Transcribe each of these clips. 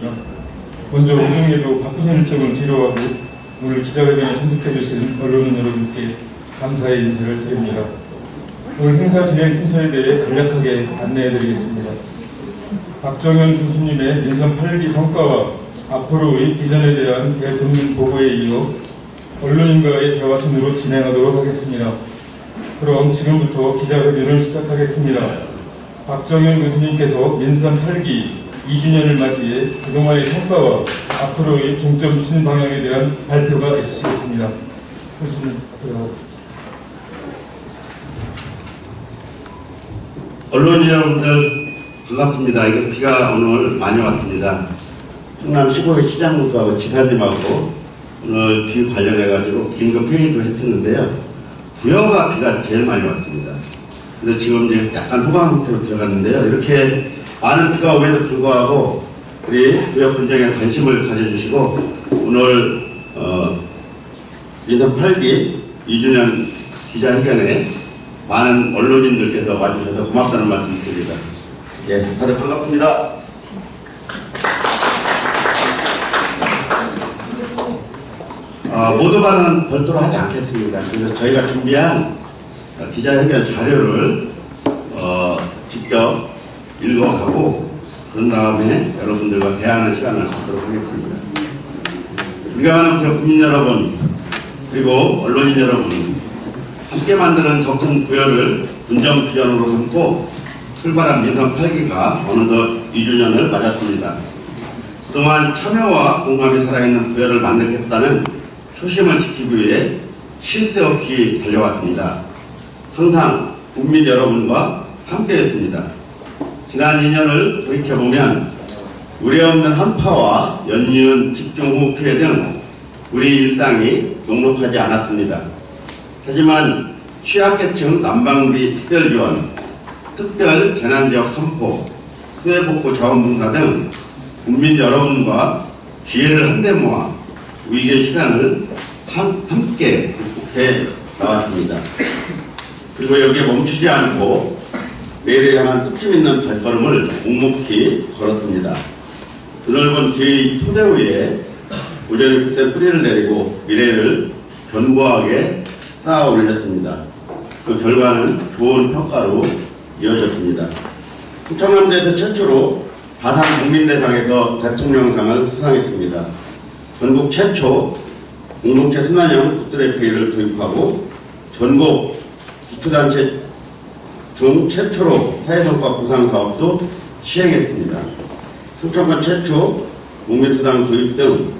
드리겠습니다. 먼저 오전에도 바쁜 일정을 뒤로하고 오늘 기자회견에 참석해 주신 언론인 여러분께 감사의 인사를 드립니다. 오늘 행사 진행 순서에 대해 간략하게 안내해 드리겠습니다. 박정현 교수님의 민선 8기 성과와 앞으로의 비전에 대한 대국민 보고에 이어 언론인과의 대화 순으로 진행하도록 하겠습니다. 그럼 지금부터 기자회견을 시작하겠습니다. 박정현 교수님께서 민선 8기 2주년을 맞이해 그동안의 성과와 앞으로의 중점 신방향에 대한 발표가 있으시겠습니다. 교수님, 앞으로. 언론인 여러분들 반갑습니다. 이게 비가 오늘 많이 왔습니다. 충남 15회 시장군수하고 지사님하고 오늘 비 관련해가지고 긴급 회의도 했었는데요. 부여가 비가 제일 많이 왔습니다. 그래서 지금 이제 약간 소강 상태로 들어갔는데요. 이렇게 많은 비가 오에도 불구하고 우리 부여 분쟁에 관심을 가져주시고 오늘 민선 8기 2주년 기자회견에 많은 언론인들께서 와주셔서 고맙다는 말씀 드립니다. 예, 다들 반갑습니다. 모두 발언은 별도로 하지 않겠습니다. 그래서 저희가 준비한 기자회견 자료를 직접 읽어가고 그런 다음에 여러분들과 대화하는 시간을 갖도록 하겠습니다. 존경하는 국민 여러분 그리고 언론인 여러분, 함께 만드는 더 큰 부여를 분정 비전으로 삼고 출발한 민선 8기가 어느덧 2주년을 맞았습니다. 그동안 참여와 공감이 살아있는 부여를 만들겠다는 초심을 지키기 위해 쉴 새 없이 달려왔습니다. 항상 국민 여러분과 함께했습니다. 지난 2년을 돌이켜보면 우려없는 한파와 연이은 집중호우 피해 등 우리 일상이 녹록하지 않았습니다. 하지만 취약계층 난방비 특별지원, 특별 재난지역 선포, 수해복구 자원봉사 등 국민 여러분과 기회를 한데 모아 위기의 시간을 함께 극복해 나왔습니다. 그리고 여기에 멈추지 않고 내일에 향한 뚝심 있는 발걸음을 묵묵히 걸었습니다. 드넓은 기회의 토대 위에 우리는 그때 뿌리를 내리고 미래를 견고하게 쌓아 올렸습니다. 그 결과는 좋은 평가로 이어졌습니다. 충청남도에서 최초로 가상 국민대상에서 대통령상을 수상했습니다. 전국 최초 공동체 순환형 풋드래페이를 도입하고 전국 기초단체 중 최초로 사회성과 보상 사업도 시행했습니다. 충청권 최초 국민수당 도입 등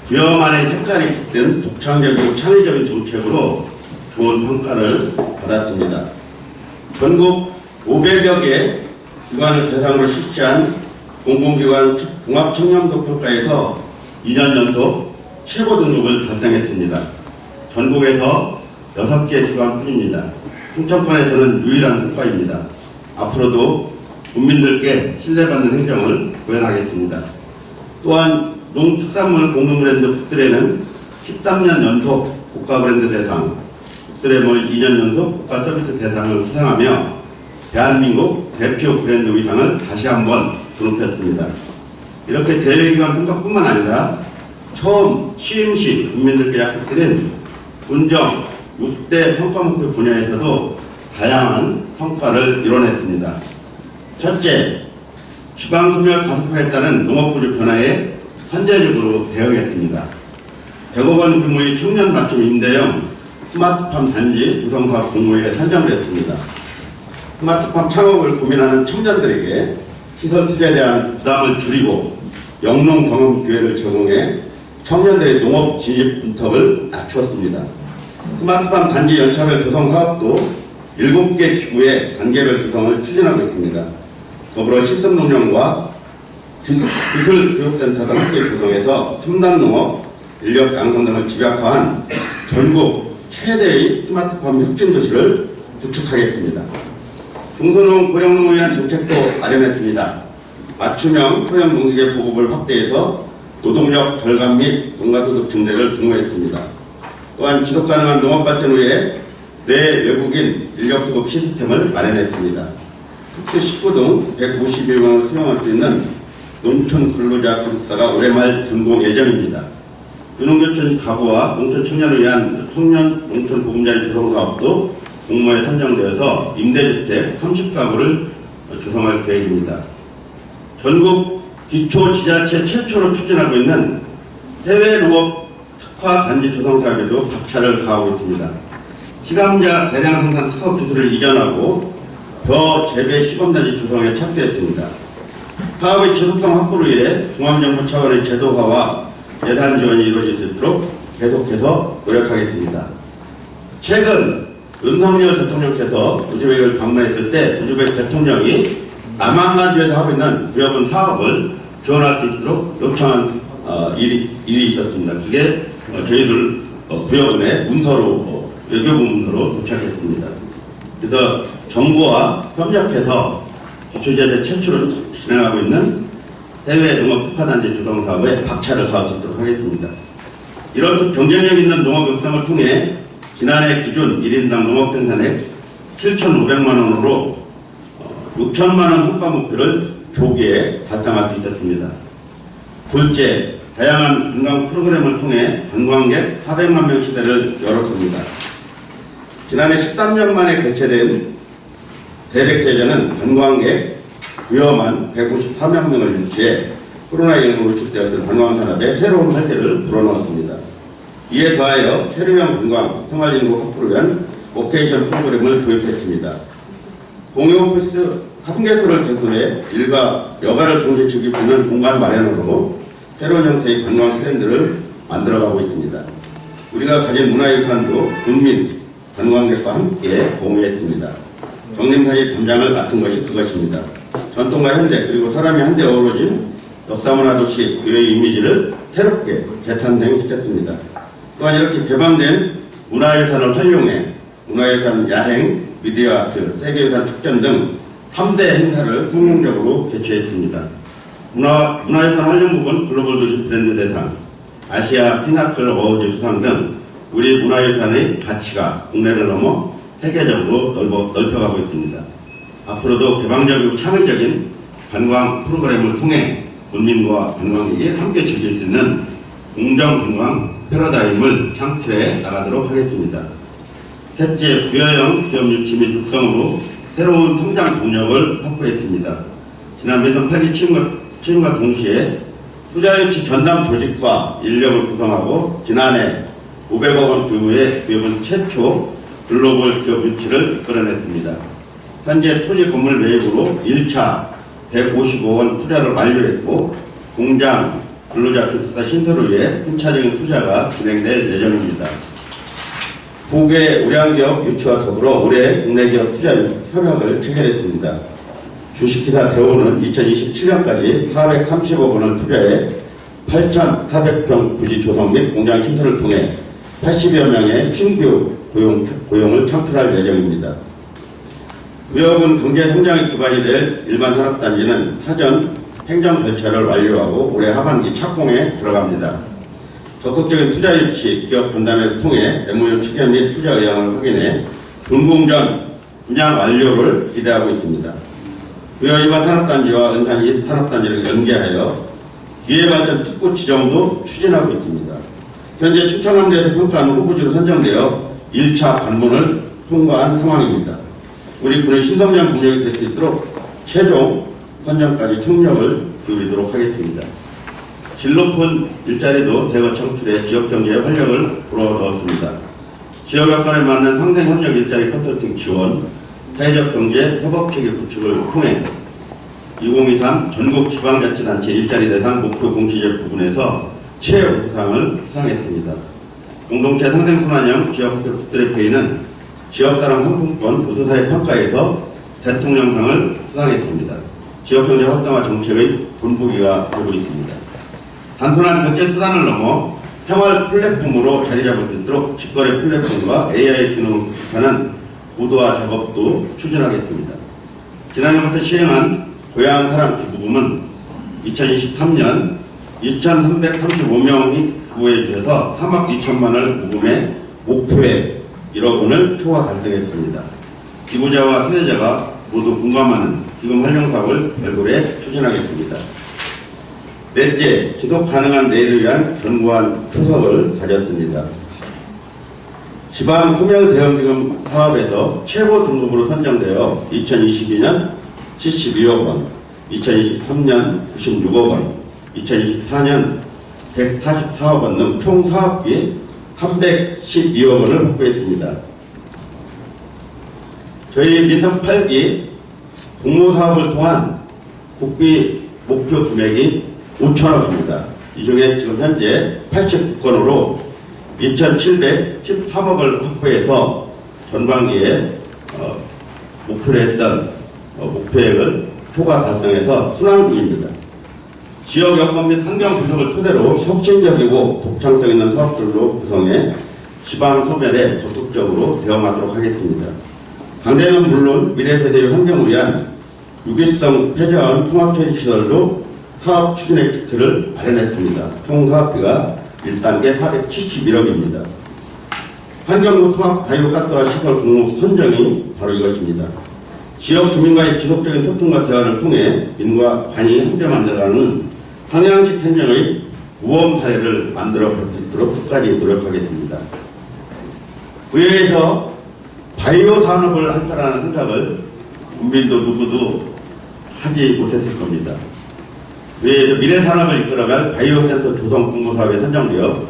부여만의 색깔이 깃든 독창적이고 창의적인 정책으로 좋은 평가를 받았습니다. 전국 500여 개 기관을 대상으로 실시한 공공기관 종합청렴도 평가에서 2년 연속 최고 등급을 달성했습니다. 전국에서 6개 기관뿐입니다. 충청권에서는 유일한 성과입니다. 앞으로도 국민들께 신뢰받는 행정을 구현하겠습니다. 또한 농축산물 공동브랜드 풋드레는 13년 연속 고가브랜드 대상, 풋드레몰 2년 연속 고가서비스 대상을 수상하며 대한민국 대표 브랜드 위상을 다시 한번 드높였습니다. 이렇게 대회기관 평가뿐만 아니라 처음 취임 시 국민들께 약속드린 분정 6대 평가 목표 분야에서도 다양한 성과를 이뤄냈습니다. 첫째, 지방소멸 가속화에 따른 농업구조 변화에 선제적으로 대응했습니다. 100억 원 규모의 청년 맞춤 임대형 스마트팜 단지 조성사업 공모에 선정을 했습니다. 스마트팜 창업을 고민하는 청년들에게 시설 투자에 대한 부담을 줄이고 영농 경험 기회를 제공해 청년들의 농업 진입 문턱을 낮추었습니다. 스마트팜 단지 연차별 조성 사업도 7개 기구의 단계별 조성을 추진하고 있습니다. 더불어 실습농령과 기술교육센터 등 함께 조성해서 첨단농업, 인력 양성 등을 집약화한 전국 최대의 스마트팜 혁신도시를 구축하겠습니다. 중소농 고령농을 위한 정책도 마련했습니다. 맞춤형 소형 농기계 보급을 확대해서 노동력 절감 및 농가소득 증대를 도모했습니다. 또한 지속가능한 농업발전을 위해 내외국인 인력수급 시스템을 마련했습니다. 특수 19등 151명을 수용할 수 있는 농촌 근로자 기숙사가 올해 말 준공 예정입니다. 유농교촌 가구와 농촌 청년을 위한 청년 농촌 보금자리 조성 사업도 공모에 선정되어서 임대주택 30가구를 조성할 계획입니다. 전국 기초지자체 최초로 추진하고 있는 해외 농업 특화 단지 조성 사업에도 박차를 가하고 있습니다. 시감자 대량 생산 사업 기술을 이전하고 벼 재배 시범단지 조성에 착수했습니다. 사업의 지속성 확보를 위해 중앙정부 차원의 제도화와 예산 지원이 이루어질 수 있도록 계속해서 노력하겠습니다. 최근 윤석열 대통령께서 우즈벡을 방문했을 때 우즈벡 대통령이 남한간주에서 하고 있는 부여분 사업을 지원할 수 있도록 요청한 일이 있었습니다. 그게 저희들 부여분의 문서로 외교부 문서로 도착했습니다. 그래서 정부와 협력해서 기초지자체 최초로 진행하고 있는 해외 농업 특화단지 조성 사업에 박차를 가할 수 있도록 하겠습니다. 이런 경쟁력 있는 농업 육성을 통해 지난해 기준 1인당 농업 생산액 7,500만 원으로 6천만 원 성과 목표를 조기에 달성할 수 있었습니다. 둘째, 다양한 관광 프로그램을 통해 관광객 400만 명 시대를 열었습니다. 지난해 13년 만에 개최된 대백제전은 관광객 부여만 154만 명을 유치해 코로나19로 위축되었던 관광산업에 새로운 활기를 불어넣었습니다. 이에 더하여 체류형 관광, 생활인구 확보를 위한 워케이션 프로그램을 도입했습니다. 공유오피스 3개소를 개소해 일과 여가를 동시에 즐길 수 있는 공간 마련으로 새로운 형태의 관광 트렌드를 만들어가고 있습니다. 우리가 가진 문화유산도 국민, 관광객과 함께 공유했습니다. 정림사의 담장을 맡은 것이 그것입니다. 전통과 현대 그리고 사람이 한데 어우러진 역사문화도시 그의 이미지를 새롭게 재탄생시켰습니다. 또한 이렇게 개방된 문화유산을 활용해 문화유산 야행, 미디어 아트, 세계유산 축전 등 3대 행사를 성공적으로 개최했습니다. 문화유산 활용 부분 글로벌 도시 브랜드 대상, 아시아 피나클 어워즈 수상 등 우리 문화유산의 가치가 국내를 넘어 세계적으로 넓혀가고 있습니다. 앞으로도 개방적이고 창의적인 관광 프로그램을 통해 국민과 관광객이 함께 즐길 수 있는 공정관광 패러다임을 창출해 나가도록 하겠습니다. 셋째, 부여형 기업 유치 및 육성으로 새로운 성장 동력을 확보했습니다. 지난 민선 8기 취임과 동시에 투자유치 전담 조직과 인력을 구성하고 지난해 500억 원 규모의 기업은 최초 글로벌 기업 유치를 이끌어냈습니다. 현재 토지 건물 매입으로 1차 155억 원 투자를 완료했고 공장, 근로자 기숙사 신설을 위해 순차적인 투자가 진행될 예정입니다. 국외 우량기업 유치와 더불어 올해 국내 기업 투자 협약을 체결했습니다. 주식회사 대우는 2027년까지 430억 원을 투자해 8,400평 부지 조성 및 공장 신설을 통해 80여 명의 신규 고용을 창출할 예정입니다. 부여군 경제 성장의 기반이 될 일반 산업단지는 사전 행정 절차를 완료하고 올해 하반기 착공에 들어갑니다. 적극적인 투자 유치, 기업 판단을 통해 MOU 체결 및 투자 의향을 확인해 준공 전 분양 완료를 기대하고 있습니다. 부여 일반 산업단지와 은산 2 산업단지를 연계하여 기회발전 특구 지정도 추진하고 있습니다. 현재 추천함대에서 평가한 후보지로 선정되어 1차 관문을 통과한 상황입니다. 우리 군의 신성장 동력이 될 수 있도록 최종 선정까지 총력을 기울이도록 하겠습니다. 질 높은 일자리도 대거 창출해 지역경제에 활력을 불어넣었습니다. 지역 여건에 맞는 상생협력 일자리 컨설팅 지원, 사회적 경제 협업체계 구축을 통해 2023 전국 지방자치단체 일자리 대상 목표 공시제 부분에서 최우수상을 수상했습니다. 공동체 상생순환형 지역학교 국대대회는 지역사랑 상품권 우수사회 평가에서 대통령상을 수상했습니다. 지역경제 활성화 정책의 본보기가 되고 있습니다. 단순한 경제 수단을 넘어 생활 플랫폼으로 자리 잡을 수 있도록 직거래 플랫폼과 AI 기능을 구축하는 고도화 작업도 추진하겠습니다. 지난해부터 시행한 고향사랑 기부금은 2023년 2,335명이 구호해 주셔서 3억 2천만 원을 모금해 목표액 1억 원을 초과 달성했습니다. 기부자와 수혜자가 모두 공감하는 기금 활용 사업을 별도로 추진하겠습니다. 넷째, 지속 가능한 내일을 위한 견고한 초석을 다졌습니다. 지방 소멸 대응기금 사업에서 최고 등급으로 선정되어 2022년 72억 원, 2023년 96억 원, 2024년 144억 원 등 총 사업비 312억 원을 확보했습니다. 저희 민선 8기 공모사업을 통한 국비 목표 금액이 5천억입니다. 이 중에 지금 현재 89건으로 2,713억을 확보해서 전반기에 목표로 했던 목표액을 초과 달성해서 순항 중입니다. 지역 여건 및 환경 분석을 토대로 혁신적이고 독창성 있는 사업들로 구성해 지방 소멸에 적극적으로 대응하도록 하겠습니다. 당대는 물론 미래 세대의 환경을 위한 유기성 폐자원 통합처리 시설로 사업 추진의 키트를 마련했습니다. 총 사업비가 1단계 471억입니다. 환경부 통합 바이오가스화 시설 공모 선정이 바로 이것입니다. 지역 주민과의 지속적인 소통과 대화를 통해 민과 관이 함께 만들어가는 방향식 행정의 모범 사례를 만들어 갈 수 있도록 끝까지 노력하겠습니다. 부여에서 바이오 산업을 할 거라는 생각을 국민도 누구도 하지 못했을 겁니다. 미래 산업을 이끌어갈 바이오 센터 조성 공모 사업에 선정되어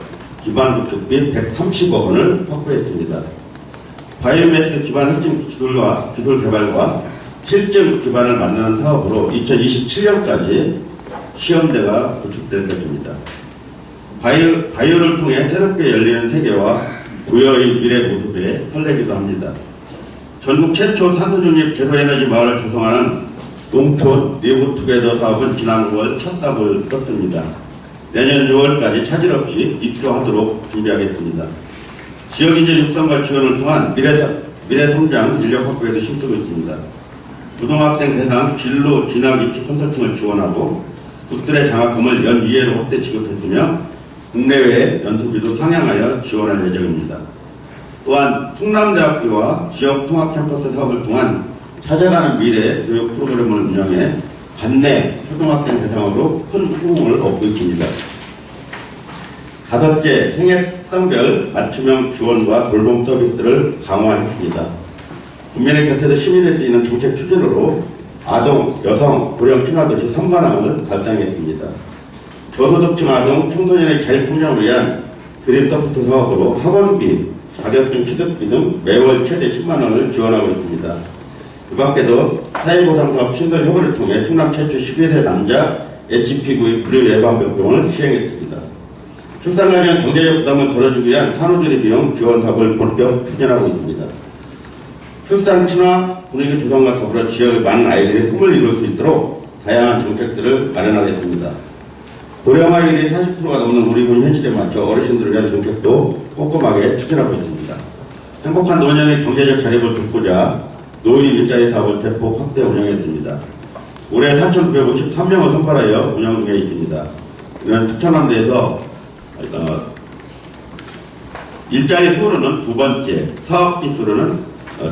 기반 구축비 130억 원을 확보했습니다. 바이오매스 기반 핵심 기술 개발과 실증 기반을 만드는 사업으로 2027년까지 시험대가 구축될 것입니다. 바이오를 통해 새롭게 열리는 세계와 부여의 미래 모습에 설레기도 합니다. 전국 최초 탄소 중립 제로에너지 마을을 조성하는 농촌 리브투게더 사업은 지난 5월 첫 삽을 떴습니다. 내년 6월까지 차질 없이 입주하도록 준비하겠습니다. 지역인재 육성과 지원을 통한 미래 성장 인력 확보에도 힘쓰고 있습니다. 고등학생 대상 진로 진학 입시 컨설팅을 지원하고 국들의 장학금을 연 2회로 확대 지급했으며 국내외 연수비도 상향하여 지원할 예정입니다. 또한 충남대학교와 지역 통합 캠퍼스 사업을 통한 찾아가는 미래 교육 프로그램을 운영해 관내 초등학생 대상으로 큰 호응을 얻고 있습니다. 다섯째, 생애성별 맞춤형 지원과 돌봄 서비스를 강화했습니다. 국민의 곁에서 시민이 될 수 있는 정책 추진으로 아동, 여성, 고령 친화도시 3관왕을 달성했습니다. 저소득층 아동, 청소년의 자립성장을 위한 드림서포트 사업으로 학원비, 자격증 취득비 등 매월 최대 10만 원을 지원하고 있습니다. 그 밖에도 사회보상사업 신설협의를 통해 충남 최초 12세 남자 HPV 불유 예방병동을 시행했습니다. 출산에 대한 경제적 부담을 덜어주기 위한 산후조리 비용 지원 사업을 본격 추진하고 있습니다. 출산 친화 분위기 조성과 더불어 지역의 많은 아이들의 꿈을 이룰 수 있도록 다양한 정책들을 마련하겠습니다. 고령화율이 40%가 넘는 우리 군 현실에 맞춰 어르신들을 위한 정책도 꼼꼼하게 추진하고 있습니다. 행복한 노년의 경제적 자립을 돕고자 노인 일자리 사업을 대폭 확대 운영했습니다. 올해 4,953명을 선발하여 운영 중에 있습니다. 이런 추천함대에서 일자리 수로는 두 번째, 사업비 수로는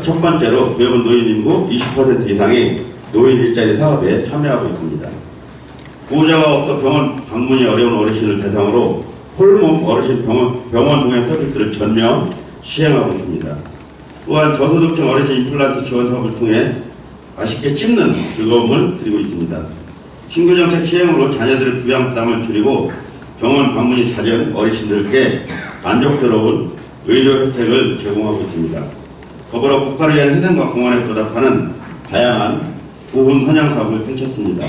첫 번째로 구해본 노인 인구 20% 이상이 노인 일자리 사업에 참여하고 있습니다. 보호자가 없어 병원 방문이 어려운 어르신을 대상으로 홀몸 어르신 병원 동행 서비스를 전면 시행하고 있습니다. 또한 저소득층 어르신 임플란트 지원 사업을 통해 맛있게 씹는 즐거움을 드리고 있습니다. 신규 정책 시행으로 자녀들의 부양 부담을 줄이고 병원 방문이 잦은 어르신들께 만족스러운 의료 혜택을 제공하고 있습니다. 더불어 국가를 위한 희생과 공헌에 보답하는 다양한 보훈 선양 사업을 펼쳤습니다.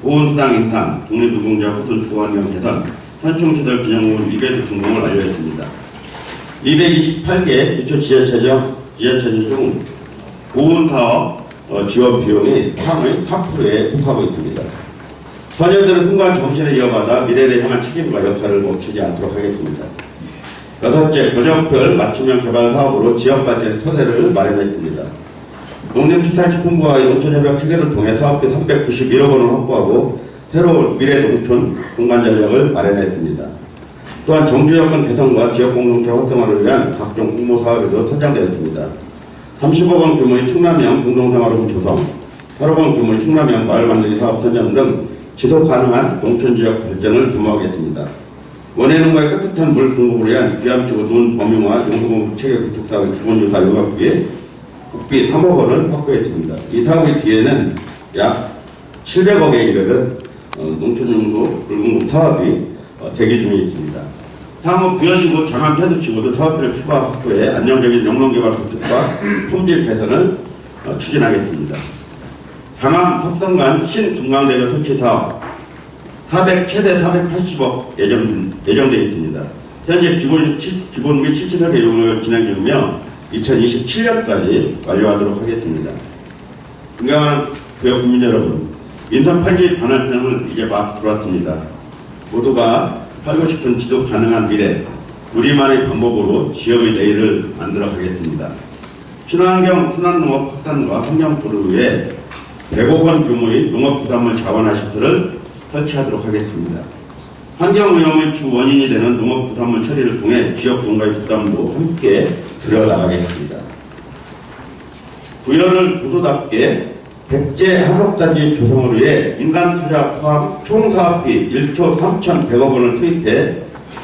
보훈수당 인상, 독립유공자 후손 주거환경 개선, 산청시설 기념물 2배수 준공을 완료했습니다. 228개 기초 지자체 중 보훈사업 지원 비용이 상의 3%에 속하고 있습니다. 소녀들은 순간 정신을 이어가다 미래를 향한 책임과 역할을 멈추지 않도록 하겠습니다. 여섯째, 거정별 맞춤형 개발 사업으로 지역발전 토대를 마련했습니다. 농림축산식품부와 농촌협약 체계를 통해 사업비 391억 원을 확보하고 새로운 미래농촌 공간 전략을 마련했습니다. 또한 정주여건 개선과 지역공동체 활성화를 위한 각종 공모사업에도 선정되었습니다. 30억 원 규모의 충남형 공동생활홈 조성, 8억 원 규모의 충남형 마을 만들기 사업 선정 등 지속 가능한 농촌지역 발전을 도모하겠습니다. 원해농가의 깨끗한 물 공급을 위한 비암지구 논 범용화 용도공급 체계 구축 사업의 기본조사 요각비에 국비 3억 원을 확보했습니다. 이 사업의 뒤에는 약 700억에 이르는 농촌용도 물공급 사업이 대기 중에 있습니다. 향후 부여지구 장안 폐도치구도 사업비를 추가 확보해 안정적인 영농개발 구축과 품질 개선을 추진하겠습니다. 장암 석성간 신금강대교 설치 사업 최대 480억 예정되어 있습니다. 현재 기본 및 실질설계 용역을 진행 중이며 2027년까지 완료하도록 하겠습니다. 존경하는 구역 국민 여러분, 인천 8기 반환편을 이제 막 들어왔습니다. 모두가 살고 싶은 지속 가능한 미래, 우리만의 방법으로 지역의 내일을 만들어 가겠습니다. 친환경 순환농업 확산과 환경보호를 위해 100억 원 규모의 농업부담물 자원화 시설을 설치하도록 하겠습니다. 환경오염의 주 원인이 되는 농업부담물 처리를 통해 지역 농가의 부담도 함께 줄여나가겠습니다. 부여를 보도답게 백제 한옥단지 조성을 위해 민간투자 포함 총 사업비 1조 3,100억 원을 투입해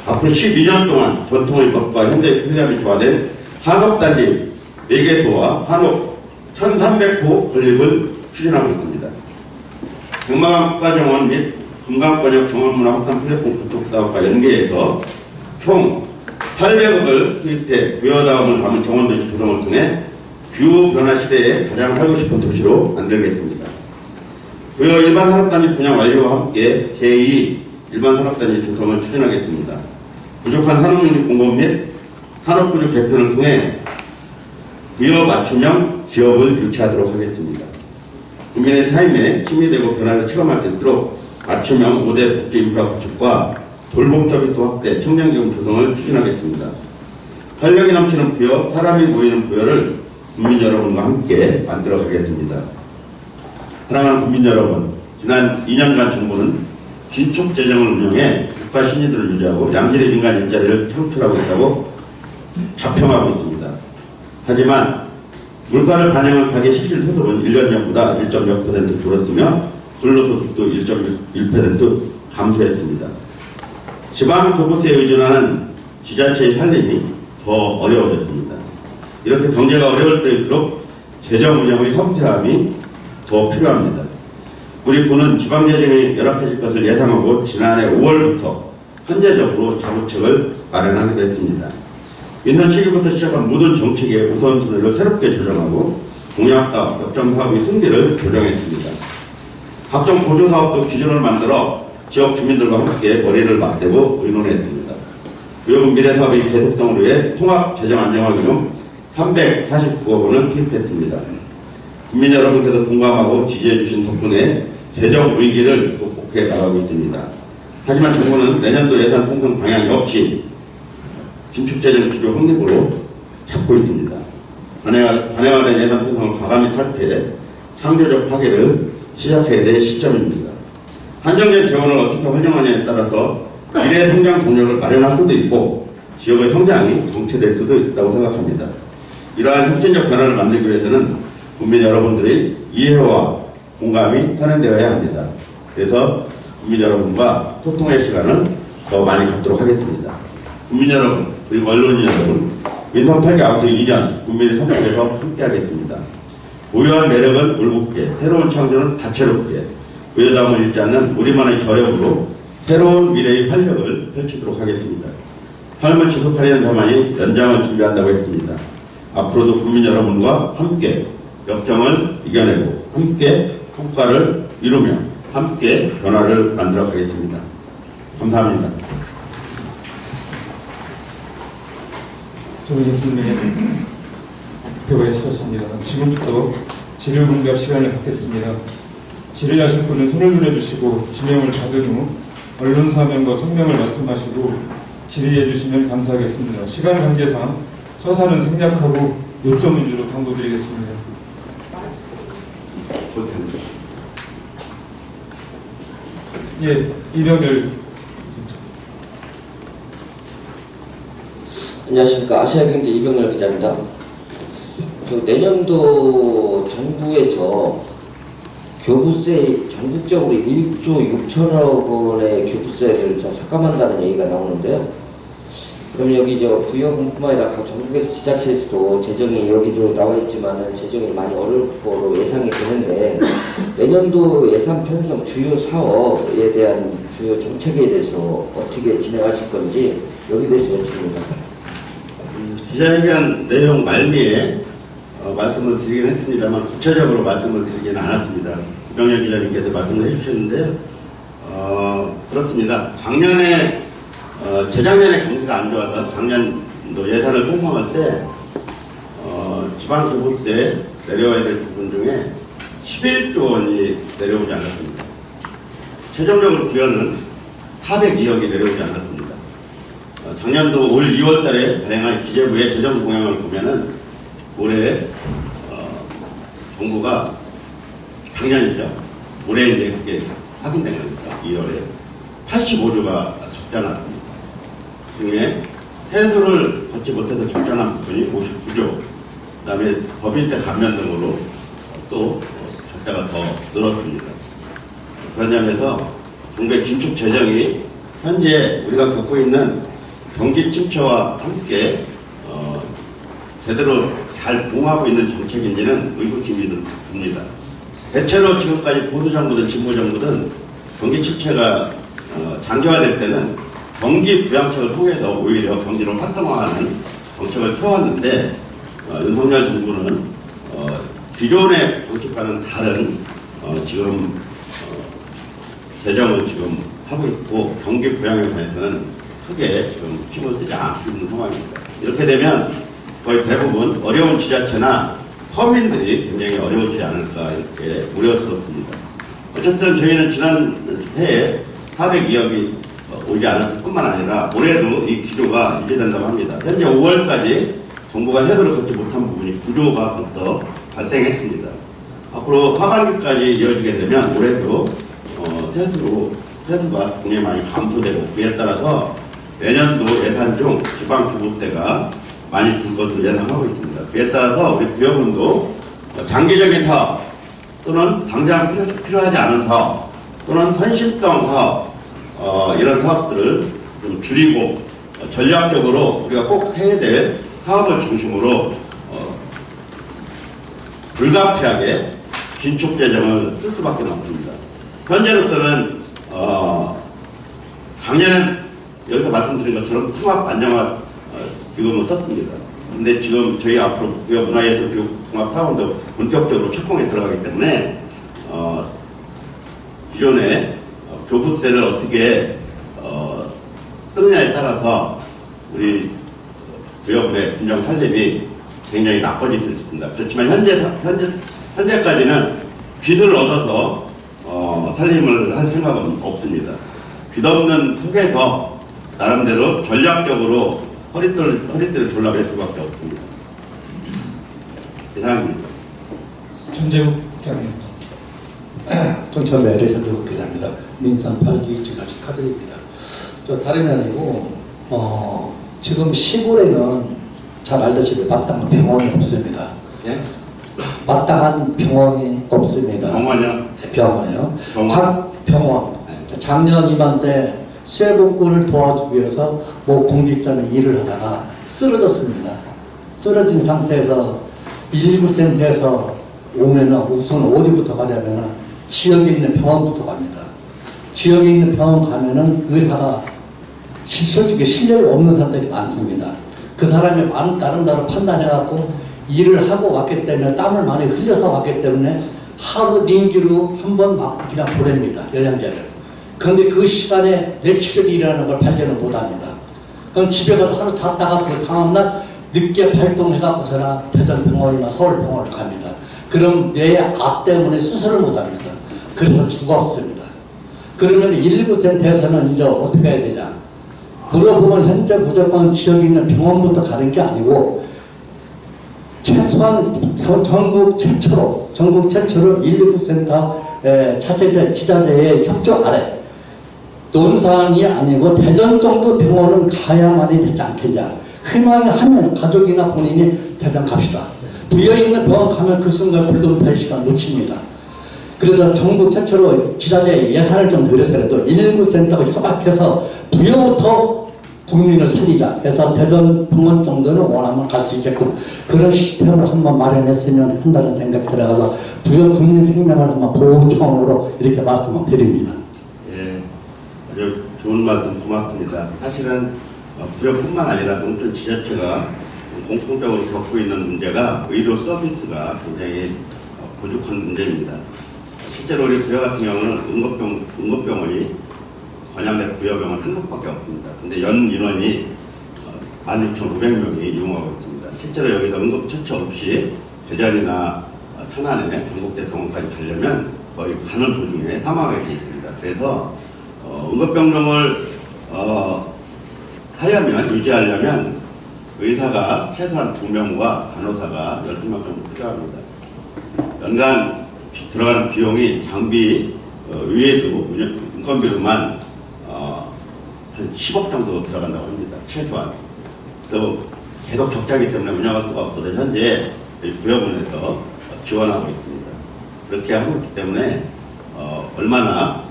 앞으로 12년 동안 전통의 법과 현대의 편리함이 조화된 한옥단지 4개소와 한옥 1,300호 건립을 추진하고 있습니다. 경마강 국가정원 및 금강권역 정원문화 확산 플랫폼 구축 사업과 연계해서 총 800억을 투입해 부여다움을 담은 정원도시 조성을 통해 기후 변화 시대에 가장 살고 싶은 도시로 만들겠습니다. 부여 일반 산업단지 분양 완료와 함께 제2 일반 산업단지 조성을 추진하겠습니다. 부족한 산업용지 공급 및 산업구조 개편을 통해 부여 맞춤형 기업을 유치하도록 하겠습니다. 국민의 삶에 힘이 되고 변화를 체감할 수 있도록 맞춤형 5대 복지 인프라 구축과 돌봄 서비스 확대, 청년기금 조성을 추진하겠습니다. 활력이 넘치는 부여, 사람이 모이는 부여를 국민 여러분과 함께 만들어 가겠습니다. 사랑하는 국민 여러분, 지난 2년간 정부는 긴축 재정을 운영해 국가 신의들을 유지하고 양질의 민간 일자리를 창출하고 있다고 자평하고 있습니다. 하지만 물가를 반영한 가계 실질 소득은 1년 전보다 1.6% 줄었으며 근로소득도 1.1% 감소했습니다. 지방교부세에 의존하는 지자체의 살림이 더 어려워졌습니다. 이렇게 경제가 어려울 때일수록 재정 운영의 섬세함이 더 필요합니다. 우리 군은 지방재정이 열악해질 것을 예상하고 지난해 5월부터 현재적으로 자구책을 마련하기로 했습니다. 민선 시기부터 시작한 모든 정책의 우선순위를 새롭게 조정하고 공약사업, 역정사업의 승계를 조정했습니다. 각종 보조사업도 기준을 만들어 지역 주민들과 함께 머리를 맞대고 의논했습니다. 구역은 미래사업의 계속성을 위해 통합재정안정화기금 349억 원을 투입했습니다. 국민 여러분께서 공감하고 지지해 주신 덕분에 재정 위기를 극복해 나가고 있습니다. 하지만 정부는 내년도 예산 편성 방향이 없이 긴축재정 기조 확립으로 잡고 있습니다. 반영화된 예산 편성을 과감히 탈피해 창조적 파괴를 시작해야 될 시점입니다. 한정된 재원을 어떻게 활용하냐에 따라서 미래 성장 동력을 마련할 수도 있고 지역의 성장이 정체될 수도 있다고 생각합니다. 이러한 혁신적 변화를 만들기 위해서는 국민 여러분들의 이해와 공감이 탄핵되어야 합니다. 그래서 국민 여러분과 소통의 시간을 더 많이 갖도록 하겠습니다. 국민 여러분, 그리고 언론인 여러분, 민선 8기 앞서 2년 국민의 선택에서 함께하겠습니다. 고유한 매력은 울붓게, 새로운 창조는 다채롭게, 부여담을 잃지 않는 우리만의 저력으로 새로운 미래의 활력을 펼치도록 하겠습니다. 삶을 지속하려는 자만이 연장을 준비한다고 했습니다. 앞으로도 국민 여러분과 함께 역경을 이겨내고 함께 성과를 이루며 함께 변화를 만들어 가겠습니다. 감사합니다. 정 교수님의 발표가 있으셨습니다. 지금부터 질의응답 시간을 갖겠습니다. 질의하실 분은 손을 들어주시고 지명을 받은 후 언론 사명과 성명을 말씀하시고 질의해 주시면 감사하겠습니다. 시간 관계상 서사는 생략하고 요점 위주로 당부드리겠습니다. 예, 이병렬. 안녕하십니까. 아시아경제 이병렬 기자입니다. 내년도 정부에서 교부세 전국적으로 1조 6천억 원의 교부세를 삭감한다는 얘기가 나오는데요. 그럼 여기 부여금뿐만 아니라 각 전국에서 지자체에서도 재정이 여기도 나와 있지만 재정이 많이 어려울 거로 예상이 되는데 내년도 예산 편성 주요 사업에 대한 주요 정책에 대해서 어떻게 진행하실 건지 여기 대해서 여쭙습니다. 기자회견 내용 말미에 말씀을 드리긴 했습니다만 구체적으로 말씀을 드리지는 않았습니다. 김병렬 기자님께서 말씀을 해주셨는데요. 그렇습니다. 작년에 재작년에 경기가 안 좋아서 작년도 예산을 편성할 때 지방교부세 내려와야 될 부분 중에 11조 원이 내려오지 않았습니다. 최종적으로 부여는 402억이 내려오지 않았습니다. 작년도 올 2월 달에 발행한 기재부의 재정 공약을 보면은 올해 정부가 작년이죠. 올해 이제 그게 확인된 겁니다. 2월에 85조가 적자 났습니다. 중에 세수를 받지 못해서 적자 난 부분이 59조, 그 다음에 법인세 감면 등으로 또 적자가 더 늘었습니다. 그런 점에서 정부의 긴축 재정이 현재 우리가 겪고 있는 경기 침체와 함께 제대로 잘 부응하고 있는 정책인지는 의구심이 듭니다. 대체로 지금까지 보수정부든 진보정부든 경기 침체가 장기화될 때는 경기 부양책을 통해서 오히려 경기를 활성화하는 정책을 펴왔는데 윤석열 정부는 기존의 정책과는 다른 지금 재정을 지금 하고 있고 경기 부양에 관해서는 크게 지금 힘을 쓰지 않고 있는 상황입니다. 이렇게 되면 거의 대부분 어려운 지자체나 서민들이 굉장히 어려워지지 않을까 이렇게 우려스럽습니다. 어쨌든 저희는 지난 해에 402억이 오지 않았을 뿐만 아니라 올해도 이 기조가 유지된다고 합니다. 현재 5월까지 정부가 해소를 걷지 못한 부분이 9조가 벌써 발생했습니다. 앞으로 하반기까지 이어지게 되면 올해도 세수가 굉장히 많이 감소되고 그에 따라서 내년도 예산 중 지방교부세가 많이 줄 것으로 예상하고 있습니다. 그에 따라서 우리 부여금도 장기적인 사업 또는 당장 필요하지 않은 사업 또는 헌신성 사업 이런 사업들을 좀 줄이고 전략적으로 우리가 꼭 해야 될 사업을 중심으로 불가피하게 긴축 재정을 쓸 수밖에 없습니다. 현재로서는 작년엔 여기서 말씀드린 것처럼 통합 안정화 기금을 썼습니다. 근데 지금 저희 앞으로 문화예술 교육공학 사원도 본격적으로 착공에 들어가기 때문에 기존의 교부세를 어떻게 쓰느냐에 따라서 우리 부여분의 분양 살림이 굉장히 나빠질 수 있습니다. 그렇지만 현재까지는 빚을 얻어서 살림을 할 생각은 없습니다. 빚 없는 속에서 나름대로 전략적으로 허리띠를 졸라맬 수밖에 없습니다. 이상입니다. 전재욱 기자님. 정천매를 전재욱 기자입니다. 민선 8기 증가시 축하드립니다. 저 다름이 아니고 지금 시골에는 잘 알다시피 마땅한 병원이 없습니다. 예? 마땅한 병원이 없습니다. 병원이요? 병원이요. 병원? 병원. 네. 작년 이맘때 쇠복구를 도와주기 위해서 공직자는 일을 하다가 쓰러졌습니다. 쓰러진 상태에서 119센터에서 오면은 우선 어디부터 가냐면은 지역에 있는 병원부터 갑니다. 지역에 있는 병원 가면은 의사가 솔직히 실력이 없는 사람들이 많습니다. 그 사람이 다른 판단해갖고 일을 하고 왔기 때문에 땀을 많이 흘려서 왔기 때문에 하루 링기로 한번 막 그냥 보냅니다. 영양제를. 그런데 그 시간에 뇌출혈이 일어나는 걸 발견을 못합니다. 그럼 집에 가서 하루 잤다가 그 다음날 늦게 발동해갖고서나 대전병원이나 서울병원을 갑니다. 그럼 뇌압 때문에 수술을 못합니다. 그래서 죽었습니다. 그러면 119센터에서는 이제 어떻게 해야 되냐. 물어보면 현재 무조건 지역에 있는 병원부터 가는 게 아니고 최소한 전국 최초로 119센터 자체 지자체의 협조 아래 논산이 아니고 대전 정도 병원은 가야만이 되지 않겠냐. 희망이 하면 가족이나 본인이 대전 갑시다. 부여있는 병원 가면 그 순간 불도는 시간 놓칩니다. 그래서 정부 최초로 기자재 예산을 좀 늘려서라도 119센터가 협약해서 부여부터 국민을 살리자 해서 대전 병원 정도는 원하면 갈 수 있게끔 그런 시스템을 한번 마련했으면 한다는 생각이 들어가서 부여 국민 생명을 한번 보호 차원으로 이렇게 말씀을 드립니다. 예, 아주 좋은 말씀 고맙습니다. 사실은 부여뿐만 아니라 농촌 지자체가 공통적으로 겪고 있는 문제가 의료 서비스가 굉장히 부족한 문제입니다. 실제로 우리 부여 같은 경우는 응급병원이 관양대 부여병원 한 곳밖에 없습니다. 근데 연 인원이 16,500명이 이용하고 있습니다. 실제로 여기서 응급처치 없이 대전이나 천안에 경북대병원까지 가려면 거의 가는 도중에 사망하게 되어 있습니다. 그래서 응급병동을 유지하려면 의사가 최소한 2명과 간호사가 12명 정도 필요합니다. 연간 들어가는 비용이 장비 외에도 인건비로만 한 10억 정도 들어간다고 합니다. 최소한. 또 계속 적자이기 때문에 운영할 수가 없어서 현재 부여군에서 지원하고 있습니다. 그렇게 하고 있기 때문에 얼마나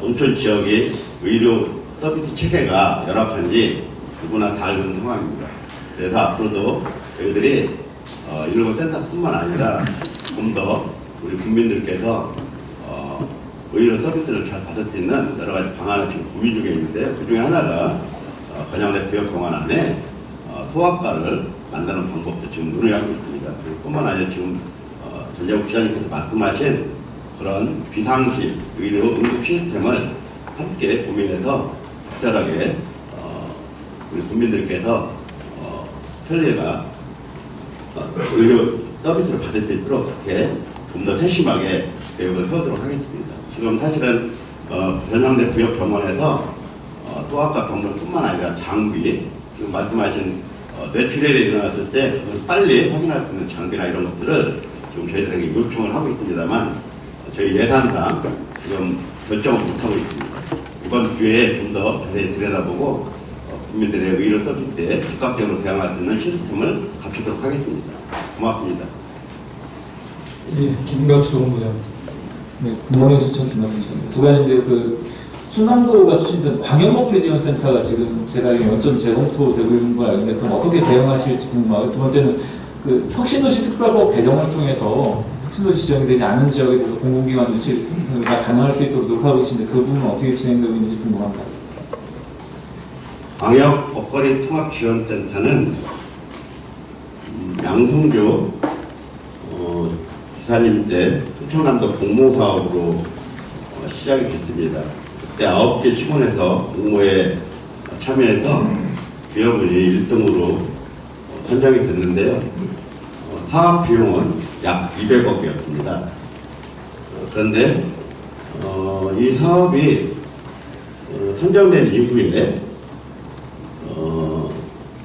농촌 지역의 의료 서비스 체계가 열악한지 누구나 다 알고 있는 상황입니다. 그래서 앞으로도 저희들이 119센터뿐만 아니라 좀 더 우리 국민들께서 의료 서비스를 잘 받을 수 있는 여러 가지 방안을 지금 고민 중에 있는데요. 그 중에 하나가 관양대 부여병원 안에 소아과를 만드는 방법도 지금 논의하고 있습니다. 뿐만 아니라 지금 전재욱 기자님께서 말씀하신 그런 비상시 의료 응급 시스템을 함께 고민해서 적절하게 우리 국민들께서 편리가 의료 서비스를 받을 수 있도록 그렇게 좀 더 세심하게 교육을 해오도록 하겠습니다. 지금 사실은 관양대 부여병원에서 소아과 병동뿐만 아니라 장비, 지금 말씀하신 뇌출혈이 일어났을 때 빨리 확인할 수 있는 장비나 이런 것들을 지금 저희들에게 요청을 하고 있습니다만 저희 예산상 지금 결정을 못하고 있습니다. 이번 기회에 좀 더 자세히 들여다보고 국민들의 의료 서비스에 즉각적으로 대응할 수 있는 시스템을 갖추도록 하겠습니다. 고맙습니다. 예, 김갑수 본부장. 네, 농해수청 김학수입니다. 두 가지인데 충남도가 추진된 광역모빌리지원센터가 지금 제가 어쩜 재검토되고 있는 걸 알고 있는데 어떻게 대응하실지 궁금하고, 두 번째는 혁신도시 특별법 개정을 통해서 혁신도시 지정이 되지 않은 지역에 대해서 공공기관 유치가 가능할 수 있도록 노력하고 계신데 그 부분은 어떻게 진행되고 있는지 궁금합니다. 광역 먹거리 통합지원센터는 양성조 기사님 때 충청남도 공모사업으로 시작이 됐습니다. 그때 9개 시군에서 공모에 참여해서 부여군이 1등으로 선정이 됐는데요. 사업 비용은 약 200억이었습니다. 그런데 이 사업이 선정된 이후에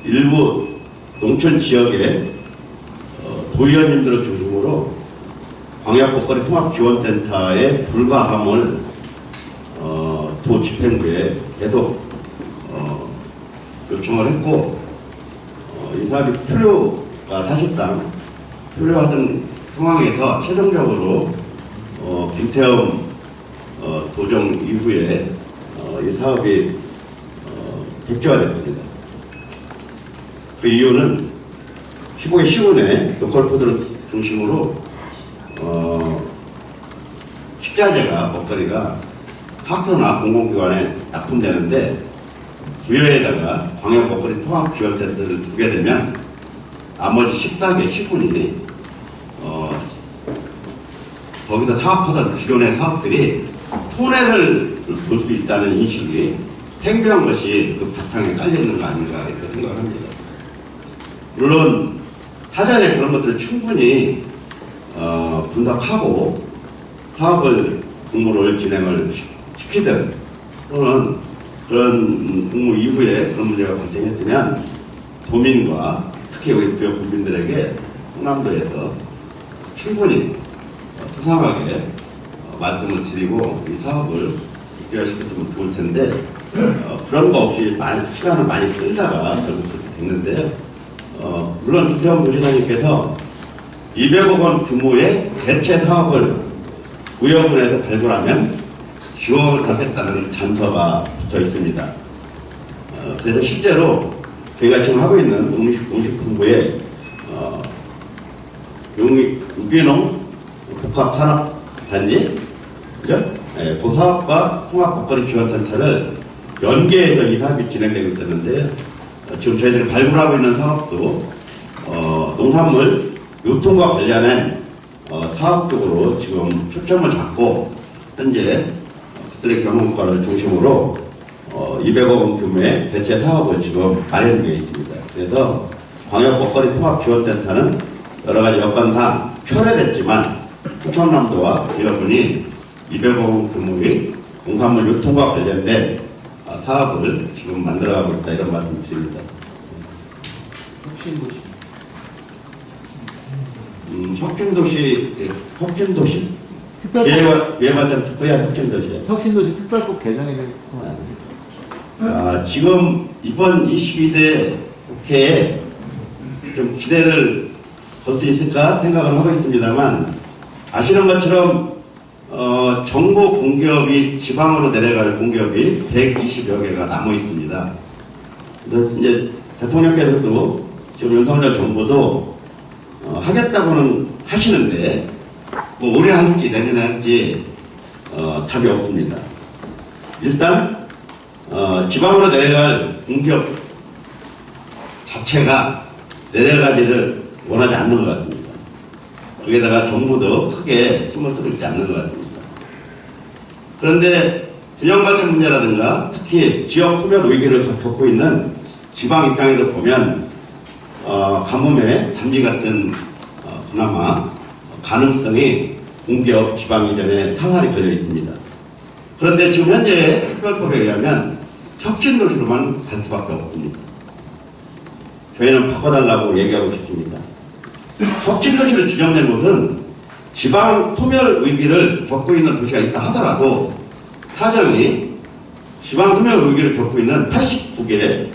일부 농촌 지역의 도의원님들을 중심으로 광역먹거리 통합지원센터의 불가함을 도 집행부에 계속 요청을 했고 이 사업이 필요가 사실상 필요하던 상황에서 최종적으로 김태흠 도정 이후에 이 사업이 백지화 됐습니다. 그 이유는 15개 시군의 로컬푸드를 중심으로 식자재가 먹거리가 학교나 공공기관에 납품되는데 부여에다가 광역 먹거리 통합지원센터를 두게 되면 나머지 14개 시군이 거기서 사업하던 기존의 사업들이 손해를 볼 수 있다는 인식이 생겨난 것이 그 바탕에 깔려있는 거 아닌가 이렇게 생각을 합니다. 물론 사전에 그런 것들을 충분히 분석하고 사업을 공모를 진행을 시키든 또는 그런 공모 이후에 그런 문제가 발생했으면 도민과 특히 우리 부여 국민들에게 충남도에서 충분히 수상하게 말씀을 드리고 이 사업을 입결시켰으면 좋을 텐데 그런 거 없이 시간을 많이 끌다가 결국 그렇게 됐는데요. 물론 김태흠 도지사님께서 200억 원 규모의 대체 사업을 부여군에서 발굴하면 지원을 하겠다는 단서가 붙어 있습니다. 그래서 실제로 저희가 지금 하고 있는 농식품부의 유기농 복합산업단지, 그죠? 네, 그 사업과 통합먹거리 지원센터를 연계해서 이 사업이 진행되고 있었는데요. 지금 저희들이 발굴하고 있는 사업도 농산물 유통과 관련한 사업 쪽으로 지금 초점을 잡고 현재 그들의 경영과를 중심으로 200억 원 규모의 대체 사업을 지금 마련되어 있습니다. 그래서 광역 먹거리 통합 지원센터는 여러 가지 여건상 철회됐지만 충청남도와 여러분이 200억 원 규모의 농산물 유통과 관련된 사업을 지금 만들어가고 있다, 이런 말씀 드립니다. 혁신도시 기회발전 특허야 혁신도시야. 혁신도시 특별법 개정에 대해서 지금 이번 22대 국회에 좀 기대를 걸 수 있을까 생각을 하고 있습니다만, 아시는 것처럼 정부 공기업이 지방으로 내려갈 공기업이 120여 개가 남아 있습니다. 그래서 이제 대통령께서도 지금 윤석열 정부도 하겠다고는 하시는데 뭐 올해 할지 내년에 할지 답이 없습니다. 일단 지방으로 내려갈 공기업 자체가 내려가지를 원하지 않는 것 같습니다. 거기에다가 정부도 크게 힘을 쓰고 있지 않는 것 같습니다. 그런데 균형발전 문제라든가 특히 지역 소멸 위기를 겪고 있는 지방 입장에서 보면 가뭄에 담지 같은 그나마 가능성이 공기업 지방 이전에 상할이 걸려 있습니다. 그런데 지금 현재 특별법에 의하면 혁신도시로만 갈 수밖에 없습니다. 저희는 바꿔달라고 얘기하고 싶습니다. 혁신도시로 지정된 곳은 지방 소멸 위기를 겪고 있는 도시가 있다 하더라도 사정이 지방 소멸 위기를 겪고 있는 89개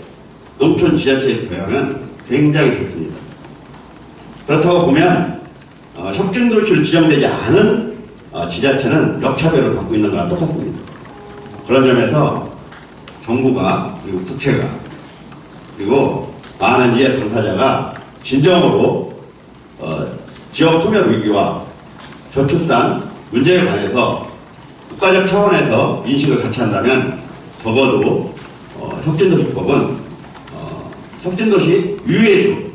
농촌 지자체에 비하면 굉장히 좋습니다. 그렇다고 보면 혁신도시로 지정되지 않은 지자체는 역차별을 받고 있는 거랑 똑같습니다. 그런 점에서 정부가 그리고 국회가 그리고 많은 이해 당사자가 진정으로 지역 소멸 위기와 저출산 문제에 관해서 국가적 차원에서 인식을 같이 한다면 적어도 혁신도시법은 혁신도시 이외에도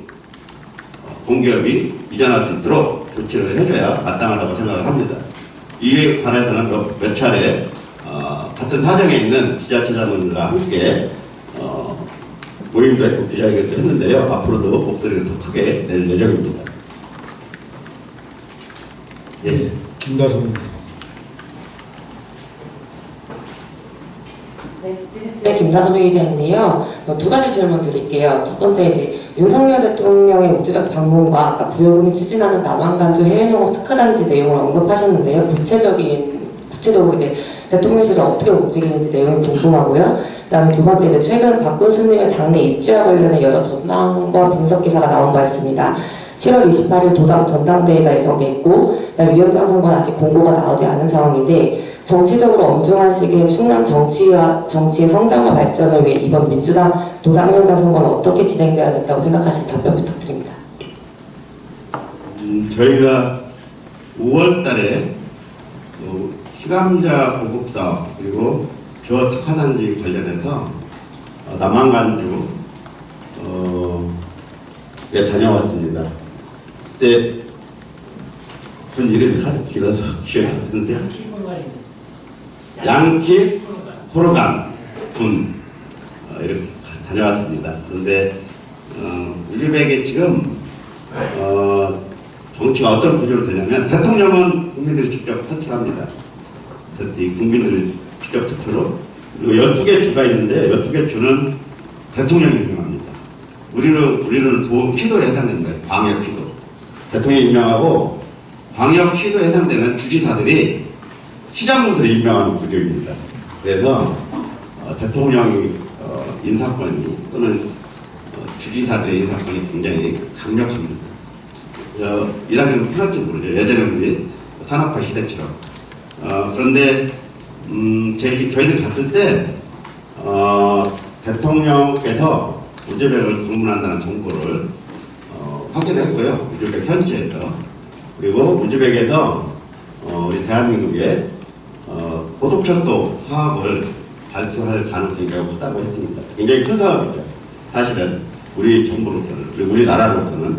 공기업이 이전할 수 있도록 조치를 해줘야 마땅하다고 생각을 합니다. 이에 관해서는 몇 차례 같은 사정에 있는 지자체장들과 함께 모임도 했고 기자회견도 했는데요. 앞으로도 목소리를 더 크게 낼 예정입니다. 예. 김다솜입니다. 네, 김다솜 기자인데요. 두 가지 질문 드릴게요. 첫 번째, 이제 윤석열 대통령의 우즈벡 방문과 아까 부여군이 추진하는 남한간주 해외농업 특화단지 내용을 언급하셨는데요. 구체적으로 이제 대통령실을 어떻게 움직이는지 내용이 궁금하고요. 그다음에 두 번째, 이제 최근 박군 스님의 당내 입주와 관련해 여러 전망과 분석 기사가 나온 바 있습니다. 7월 28일 도당 전당대회가 예정돼 있고, 그다음에 위원장 선거는 아직 공고가 나오지 않은 상황인데, 정치적으로 엄중한 시기에 충남 정치의 성장과 발전을 위해 이번 민주당 도당위원장 선거는 어떻게 진행되어야겠다고 생각하시는 답변 부탁드립니다. 저희가 5월 달에 희감자 보급 사업 그리고 저 특화단지 관련해서 남한간주에 다녀왔습니다. 그때 군 이름이 하도 길어서 기억이 안 나는데 양키 호르간 군 이렇게 다녀왔습니다. 그런데 우즈벡이 지금 정치가 어떤 구조로 되냐면 대통령은 국민들이 직접 선출합니다. 국민들이 직접 투표로. 그리고 12개 주가 있는데 12개 주는 대통령이 임명합니다. 우리는 시도에 해당됩니다. 광역 시도. 대통령이 임명하고 광역 시도에 해당되는 주지사들이 시장군수를 임명하는 구조입니다. 그래서 대통령의 인사권이 또는 주지사들의 인사권이 굉장히 강력합니다. 일하기는 편할지 모르죠. 예전에 우리 산업화 시대처럼. 그런데 저희들 갔을 때 대통령께서 우즈벡을 방문한다는 정보를 확인했고요. 우즈벡 현지에서. 그리고 우즈벡에서 우리 대한민국의 고속철도 사업을 발표할 가능성이 매우 크다고 했습니다. 굉장히 큰 사업이죠. 사실은 우리 정부로서는, 그리고 우리나라로서는.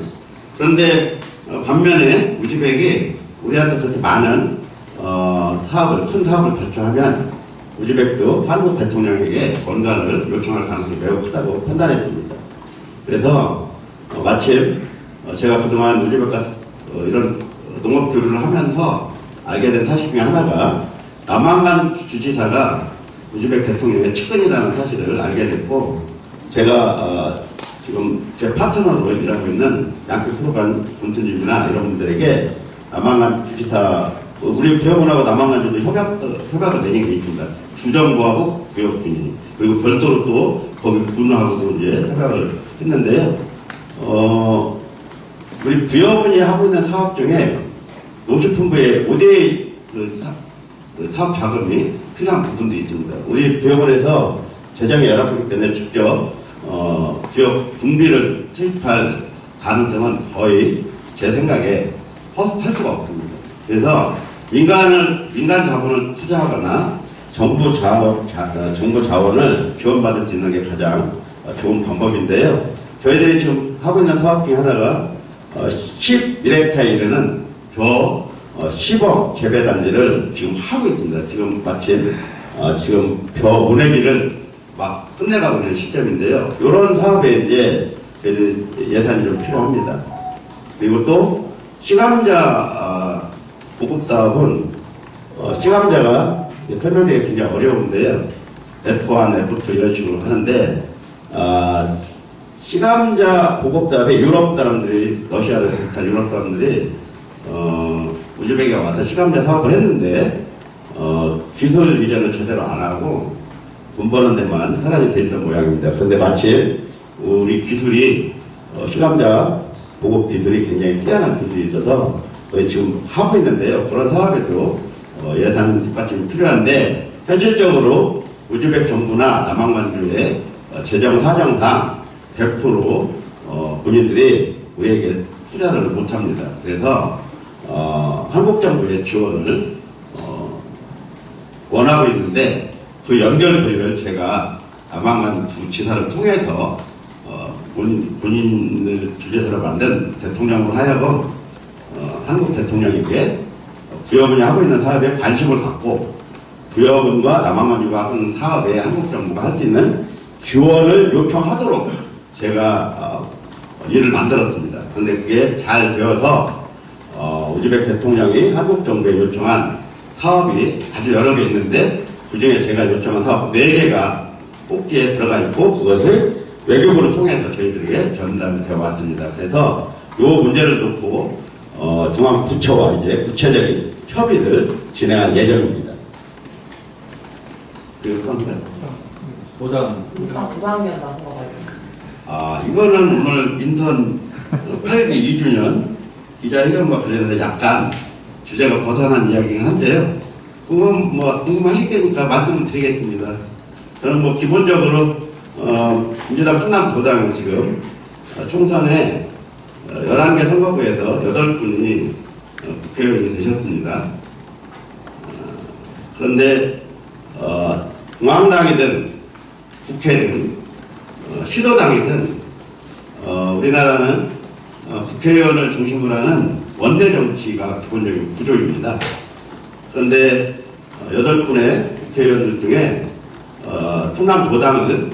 그런데 반면에 우즈벡이 우리한테 그렇게 많은 큰 사업을 발표하면 우즈벡도 한국 대통령에게 뭔가를 요청할 가능성이 매우 크다고 판단했습니다. 그래서 마침 제가 그동안 우즈벡과 이런 농업 교류를 하면서 알게 된 사실 중에 하나가 남한간 주지사가 우즈벡 대통령의 측근이라는 사실을 알게 됐고, 제가 지금 제 파트너로 일하고 있는 양크 프로간 군수님이나 이런 분들에게 남한간 주지사, 우리 부여군하고 남한간주도 협약을 내린 게 있습니다. 주정부하고 부여군이, 그리고 별도로 또 거기 군하고도 이제 협약을 했는데요. 우리 부여군이 하고 있는 사업 중에 농식품부의 5대 사업 자금이 필요한 부분도 있습니다. 우리 부여군에서 재정이 열악하기 때문에 직접 지역 분비를 투입할 가능성은 거의 제 생각에 할 수가 없습니다. 그래서 민간 자본을 투자하거나 정부 자원을 지원받을 수 있는 게 가장 좋은 방법인데요. 저희들이 지금 하고 있는 사업 중에 하나가 11헥타에 이르는 벼 10억 재배단지를 지금 하고 있습니다. 지금 마침 지금 벼 모내기를 막 끝내가고 있는 시점인데요. 이런 사업에 이제 예산이 좀 필요합니다. 그리고 또 시감자 보급 사업은 시감자가 설명되기 굉장히 어려운데요. F1, F2 이런 식으로 하는데 시감자 보급 사업에 유럽 사람들이, 러시아를 비롯한 유럽 사람들이 우즈벡에 와서 시감자 사업을 했는데 기술 이전을 제대로 안 하고 돈 버는 데만 사라져 있던 모양입니다. 그런데 마침 우리 기술이 시감자 보급 기술이 굉장히 뛰어난 기술이 있어서 거의 지금 하고 있는데요. 그런 사업에도 예산 뒷받침이 필요한데, 현실적으로 우즈벡 정부나 남한간주의 재정 사정상 100% 본인들이 우리에게 투자를 못합니다. 그래서 한국 정부의 지원을 원하고 있는데, 그 연결고리를 제가 남한간주 지사를 통해서 본인을 주재사로 만든 대통령으로 하여금 한국 대통령에게 부여군이 하고 있는 사업에 관심을 갖고 부여군과 남한간주가 하는 사업에 한국 정부가 할 수 있는 지원을 요청하도록 제가 일을 만들었습니다. 그런데 그게 잘 되어서 우즈벡 대통령이 한국 정부에 요청한 사업이 아주 여러 개 있는데, 그 중에 제가 요청한 사업 4개가 뽑기에 들어가 있고, 그것을 외교부를 통해서 저희들에게 전달이 되어 왔습니다. 그래서 이 문제를 놓고 중앙부처와 이제 구체적인 협의를 진행할 예정입니다. 그리고 부담이었나 이거는 오늘 인턴 8기 2주년 기자회견과 관련해서 약간 주제가 벗어난 이야기긴 한데요. 그건 궁금하시겠니까 말씀을 드리겠습니다. 저는 기본적으로 민주당 충남도당 지금 총선에 11개 선거구에서 8분이 국회의원이 되셨습니다. 그런데 중앙당이든 국회든 시도당이든 우리나라는 국회의원을 중심으로 하는 원내 정치가 기본적인 구조입니다. 그런데 8분의 국회의원들 중에 충남도당을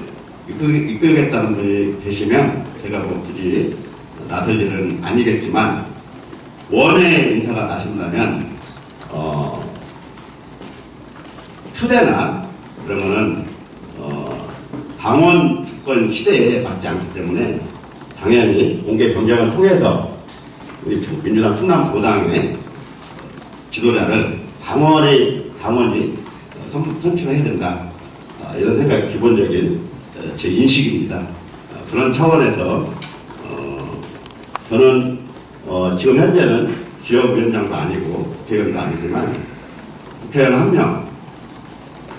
이끌겠다는 분이 계시면 제가 굳이 나설 일은 아니겠지만, 원외 인사가 나신다면 추대나 그런 거는 당원 주권 시대에 맞지 않기 때문에 당연히 공개 경쟁을 통해서 우리 민주당 충남도당의 지도자를 당원이 선출해야 된다, 이런 생각이 기본적인 제 인식입니다. 그런 차원에서 저는 지금 현재는 지역위원장도 아니고 국회의원도 아니지만 국회의원 1명,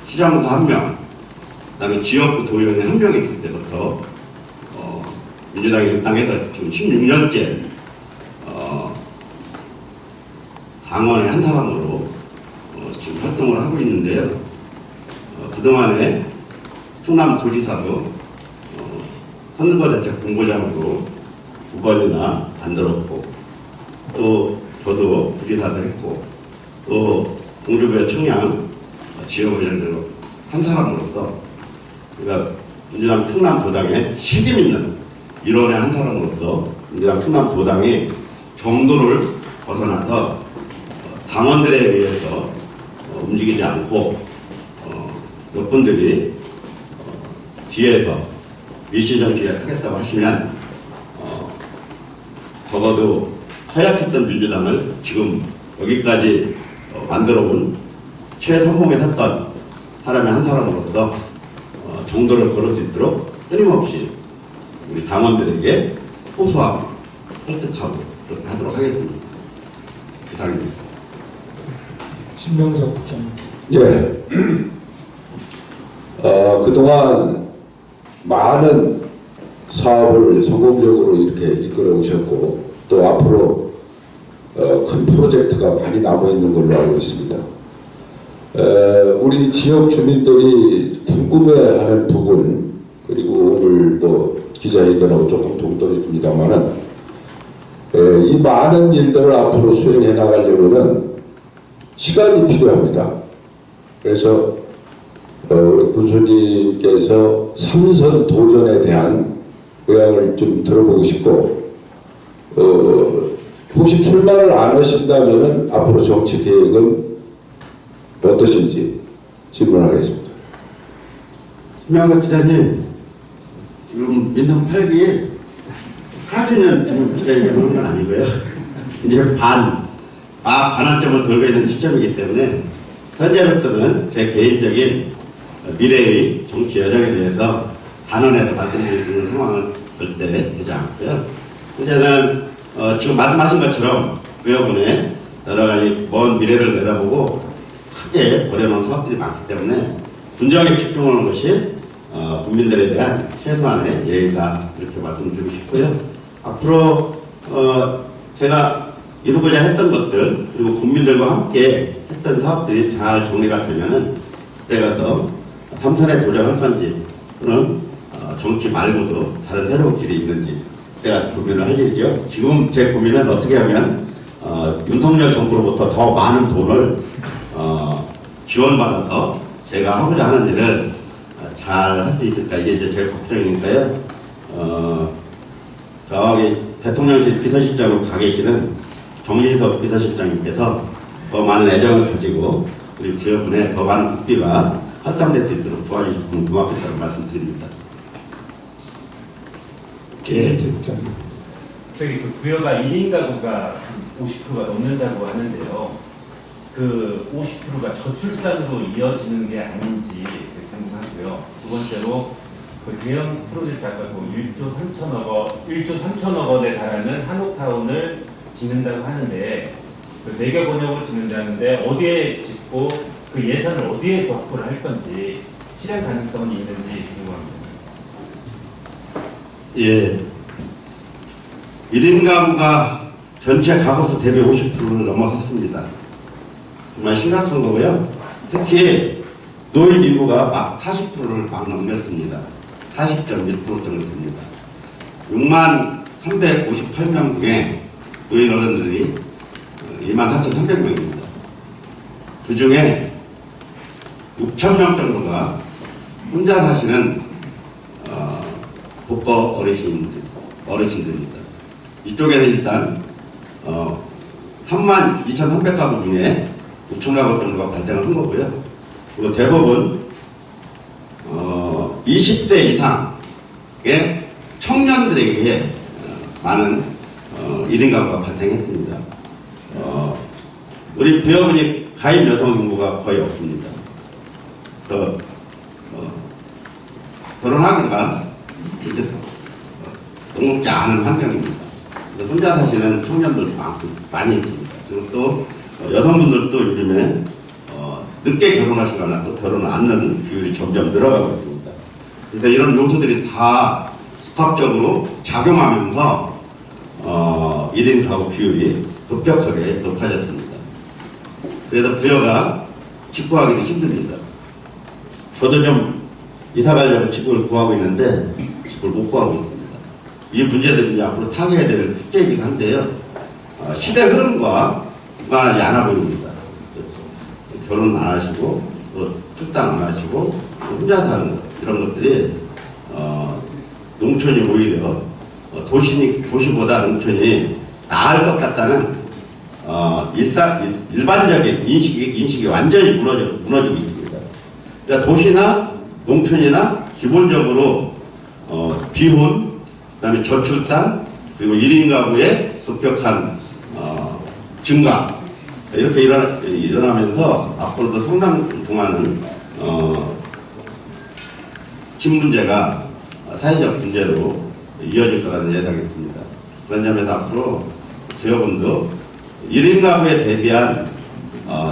시장부 1명, 그다음에 지역구 도의원이 1명이 있을 때부터 민주당이 입당해서 지금 16년째 당원의 한 사람으로 지금 활동을 하고 있는데요. 그동안에 충남도지사도 선거대책 본부장으로 2번이나 만들었고, 또 저도 부지사도 했고, 또 공주부의 청양 지역위원회로 한 사람으로서, 그러니까 민주당 충남도당에 책임 있는 일원의 한 사람으로서 민주당 충남도당이 정도를 벗어나서 당원들에 의해서 움직이지 않고 몇 분들이 뒤에서 일시정치에 하겠다고 하시면 적어도 허약했던 민주당을 지금 여기까지 만들어온 최선봉에 섰던 사람의 한 사람으로서 정도를 걸을 수 있도록 끊임없이 우리 당원들에게 호소하고 설득하고 그렇게 하도록 하겠습니다. 이상입니다. 신명석 국장님. 예. 그동안 많은 사업을 성공적으로 이렇게 이끌어 오셨고, 또 앞으로 큰 프로젝트가 많이 남아있는 걸로 알고 있습니다. 우리 지역 주민들이 궁금해하는 부분, 그리고 오늘 또 기자회견하고 조금 동떨어집니다만은, 이 많은 일들을 앞으로 수행해 나가려면 시간이 필요합니다. 그래서 우리 군수님께서 3선 도전에 대한 의향을 좀 들어보고 싶고, 혹시 출마를 안 하신다면 앞으로 정치 계획은 어떠신지 질문하겠습니다. 김영석 기자님, 지금 민당 8기에 4주년 지금 기자회견 하는 건 아니고요. 이제 반환점을 돌고 있는 시점이기 때문에 현재로서는 제 개인적인 미래의 정치 여정에 대해서 단언해서 말씀드릴 수 있는 상황은 절대 되지 않고요. 현재는 지금 말씀하신 것처럼 부여군에 여러 가지 먼 미래를 내다보고 크게 벌여놓은 사업들이 많기 때문에 분정에 집중하는 것이 국민들에 대한 최소한의 예의다, 이렇게 말씀드리고 싶고요. 앞으로 제가 이루고자 했던 것들, 그리고 국민들과 함께 했던 사업들이 잘 정리가 되면은 그때 가서 삼선에 도전할 건지, 또는 정치 말고도 다른 새로운 길이 있는지 그때 가서 고민을 할 일이죠. 지금 제 고민은 어떻게 하면 윤석열 정부로부터 더 많은 돈을 지원받아서 제가 하고자 하는 일을 잘 할 수 있을까, 이게 이제 제일 걱정이니까요. 저기 대통령실 비서실장으로 가 계시는 정진석 비서실장님께서 더 많은 애정을 가지고 우리 지역분에 더 많은 국비가 할당될 수 있도록 도와주시면 고맙겠다는 말씀드립니다. 예, 국장님. 저기 그 부여가 1인 가구가 50%가 넘는다고 하는데요. 그 50%가 저출산으로 이어지는 게 아닌지 궁금하고요. 두 번째로 그 대형 프로젝트 아까 그 1조 3천억 원에 달하는 한옥타운을 짓는다고 하는데, 그 매개 번역을 짓는다는데 어디에 짓고 그 예산을 어디에서 확보를 할 건지, 실현 가능성이 있는지 궁금합니다. 예. 1인 가구가 전체 가구수 대비 50%를 넘어섰습니다. 정말 심각한 거고요. 특히 노인 인구가 막 40%를 막 넘겼습니다. 40.1% 정도 됩니다. 6만 358명 중에 노인 어른들이 24,300명입니다. 그 중에 6,000명 정도가 혼자 사시는 독거 어르신들입니다. 이쪽에는 일단 32,300가구 중에 6,000가구 정도가 발생을 한 거고요. 그리고 대부분 20대 이상의 청년들에게 많은 1인 가구가 발생했습니다. 우리 부여군이 가입 여성 인구가 거의 없습니다. 그래서 결혼하기가 이제 녹록지 않은 환경입니다. 혼자 사시는 청년들도 많이 있습니다. 그리고 또 여성분들도 요즘에 늦게 결혼하시거나 또 결혼을 않는 비율이 점점 늘어가고 있습니다. 그래서 이런 요소들이 다 복합적으로 작용하면서 1인 가구 비율이 급격하게 높아졌습니다. 그래서 부여가 직구하기도 힘듭니다. 저도 좀 이사 가려고 직구를 구하고 있는데 직구를 못 구하고 있습니다. 이 문제들이 앞으로 타개해야 될 숙제이긴 한데요. 시대 흐름과 무관하지 않아 보입니다. 결혼 안 하시고 또 출산 안 하시고 또 혼자 사는 것, 이런 것들이 농촌이 오히려 도시보다 농촌이 나을 것 같다는 일반적인 인식이 완전히 무너지고 있습니다. 그러니까 도시나 농촌이나 기본적으로 비혼, 그다음에 저출산, 그리고 1인 가구의 급격한 증가, 이렇게 일어나면서 앞으로도 상당 동안은 집 문제가 사회적 문제로 이어질 거라는 예상이 있습니다. 그런 점에서 앞으로 지역군도 1인 가구에 대비한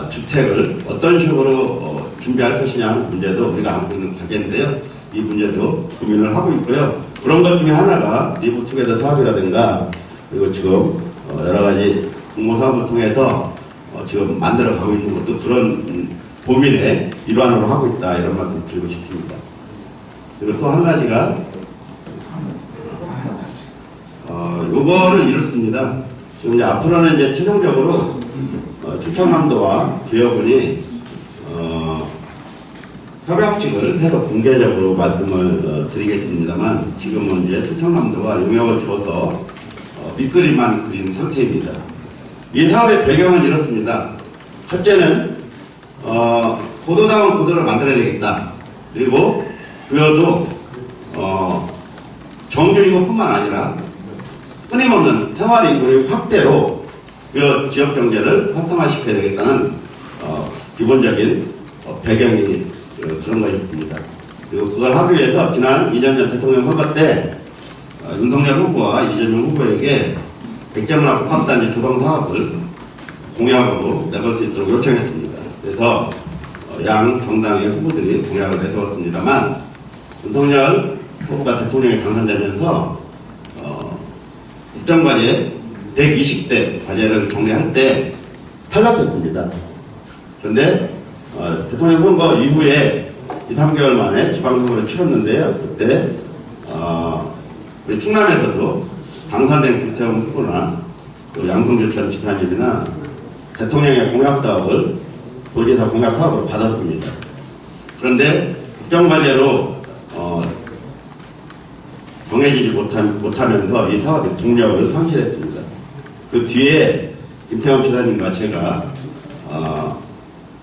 주택을 어떤 식으로 준비할 것이냐 하는 문제도 우리가 안고 있는 과제인데요. 이 문제도 고민을 하고 있고요. 그런 것 중에 하나가 리브투게더 사업이라든가, 그리고 지금 여러 가지 공모사업을 통해서 지금 만들어 가고 있는 것도 그런 고민의 일환으로 하고 있다, 이런 말씀 드리고 싶습니다. 그리고 또 한 가지가 요거는 이렇습니다. 지금 이제 앞으로는 이제 최종적으로 충청남도와 부여군이 협약식을 해서 공개적으로 말씀을 드리겠습니다만, 지금은 이제 충청남도가 용역을 줘서 밑그림만 그린 상태입니다. 이 사업의 배경은 이렇습니다. 첫째는 고도다운 고도를 만들어야 되겠다. 그리고 부여도 정규인구뿐만 아니라 끊임없는 생활인구의 확대로 부여 지역 경제를 활성화시켜야 되겠다는 기본적인 배경이 그런 것입니다. 그리고 그걸 하기 위해서 지난 2년 전 대통령 선거 때 윤석열 후보와 이재명 후보에게 100점 앞 확단지 조성 사업을 공약으로 내걸 수 있도록 요청했습니다. 그래서 양 정당의 후보들이 공약을 내세웠습니다만, 윤석열 후보가 대통령에 당선되면서 국정과제 120대 과제를 정리할 때 탈락했습니다. 그런데 대통령 선거 이후에 2, 3개월 만에 지방선거를 치렀는데요. 그때 우리 충남에서도 당선된 김태형 후보나 또 양성주 전 지사님이나 대통령의 공약사업을 도지사 공약사업을 받았습니다. 그런데 국정과제로 정해지지 못하면서 이 사업이 동력을 상실했습니다. 그 뒤에 김태형 지사님과 제가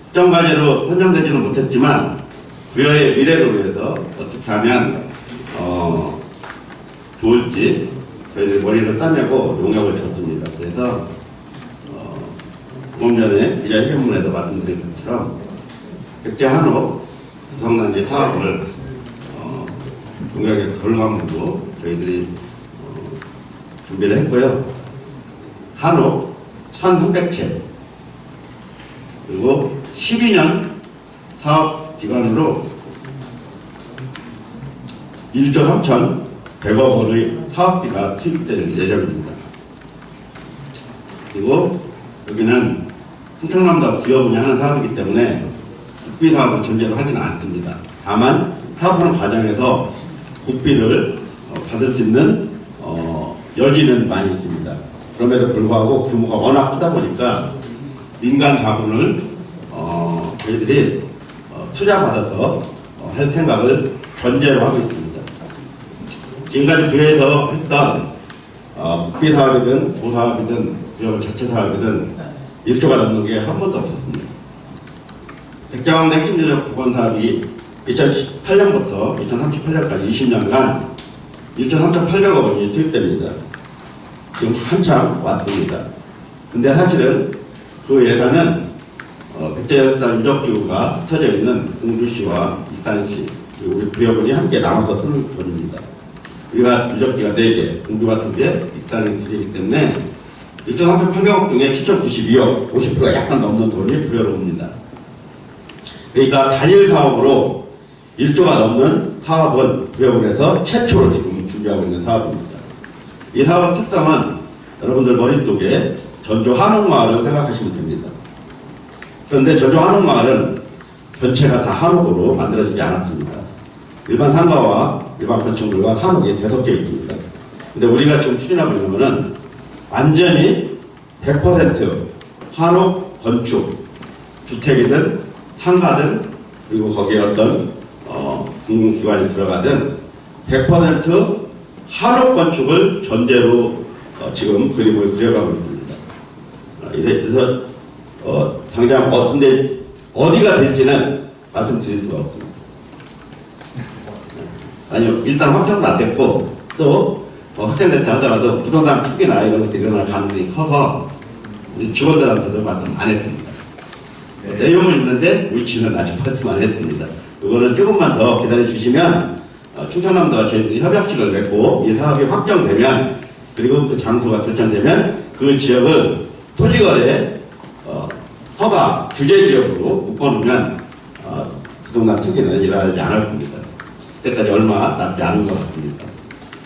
국정과제로 선정되지는 못했지만 부여의 미래를 위해서 어떻게 하면 좋을지 저희들이 머리를 싸매고 용역을 줬습니다. 그래서 조금 전에 기자회견문에서 말씀드린 것처럼 백제 한옥 구성단지 사업을 용역의 결과물로 저희들이 준비를 했고요. 한옥 1,300채, 그리고 12년 사업 기간으로 1조 3,100억 원의 사업비가 투입될 예정입니다. 그리고 여기는 충청남도 부여군이 하는 사업이기 때문에 국비 사업을 전제로 하지는 않습니다. 다만 사업하는 과정에서 국비를 받을 수 있는 여지는 많이 있습니다. 그럼에도 불구하고 규모가 워낙 크다 보니까 민간 자본을 저희들이 투자받아서 할 생각을 전제로 하고 있습니다. 지금까지 부여에서 했던 국비 사업이든 도사업이든 부여 자체 사업이든 1조가 넘는 게 한 번도 없었습니다. 백자왕대 핵심지역 복원 사업이 2018년부터 2038년까지 20년간 1,3,800억 원이 투입됩니다. 지금 한참 왔습니다. 근데 사실은 그 예산은 백제역사 유적지구가 흩어져 있는 공주시와 익산시, 그리고 우리 부여군이 함께 나눠서 쓰는 돈입니다. 우리가 유적지가 4개, 공주가 2개, 익산이 2개이기 때문에 1,3,800억 중에 7,092억, 50%가 약간 넘는 돈이 부여로 옵니다. 그러니까 단일 사업으로 1조가 넘는 사업은 부여군에서 최초로 지금 준비하고 있는 사업입니다. 이 사업의 특성은 여러분들 머릿속에 전주 한옥마을을 생각하시면 됩니다. 그런데 전주 한옥마을은 전체가 다 한옥으로 만들어지지 않았습니다. 일반 상가와 일반 건축물과 한옥이 대섞여 있습니다. 근데 우리가 지금 추진하고 있는 것은 완전히 100% 한옥 건축, 주택이든 상가든 그리고 거기에 어떤 공공기관이 들어가든 100% 한옥 건축을 전제로 지금 그림을 그려가고 있습니다. 그래서 당장 근데 어디가 될지는 말씀드릴 수가 없습니다. 아니요, 일단 확정은 안 됐고 또 확정됐다 하더라도 부동산 투기나 이런 것들이 일어날 가능성이 커서 우리 직원들한테도 말씀 안 했습니다. 내용은 있는데 위치는 아직 말씀 안 했습니다. 이거는 조금만 더 기다려 주시면 충청남도와 저희들이 협약식을 맺고 이 사업이 확정되면 그리고 그 장소가 결정되면 그 지역을 토지거래 허가 규제 지역으로 묶어놓으면 부동산 투기는 일어나지 않을 겁니다. 그때까지 얼마 남지 않은 것 같습니다.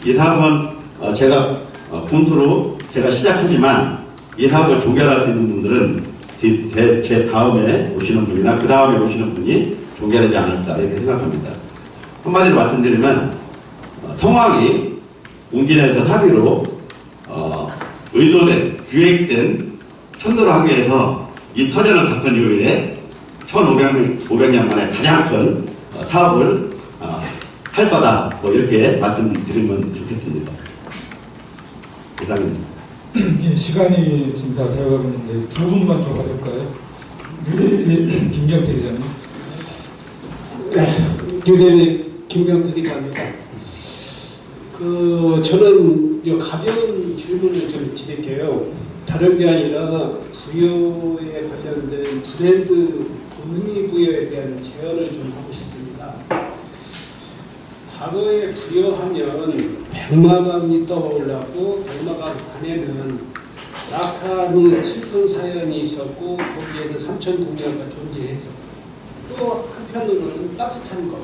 이 사업은 제가 군수로 제가 시작하지만 이 사업을 종결할 수 있는 분들은 제 다음에 오시는 분이나 그 다음에 오시는 분이 종결하지 않을까 이렇게 생각합니다. 한마디로 말씀드리면 성황이 웅진에서 합의로 의도된 기획된 천도로 하기 위해서 이 터전을 갖던 이후에 1500년 만에 가장 큰 사업을 할 거다 뭐 이렇게 말씀드리면 좋겠습니다. 이상입니다. 예, 시간이 지금 다 되어가고 있는데 두 분만 더 받을까요? 김경태 기자님. 뉴델리 김경태 기자입니다. 저는 이 가벼운 질문을 좀 드릴게요. 다른 게 아니라 부여에 관련된 브랜드 의미 부여에 대한 제언을 좀 하고 싶습니다. 과거에 부여하면 백마강이 떠올랐고 백마강 안에는 낙하는 슬픈 사연이 있었고 거기에는 삼천동야가 존재했었고 또 한편으로는 따뜻한 것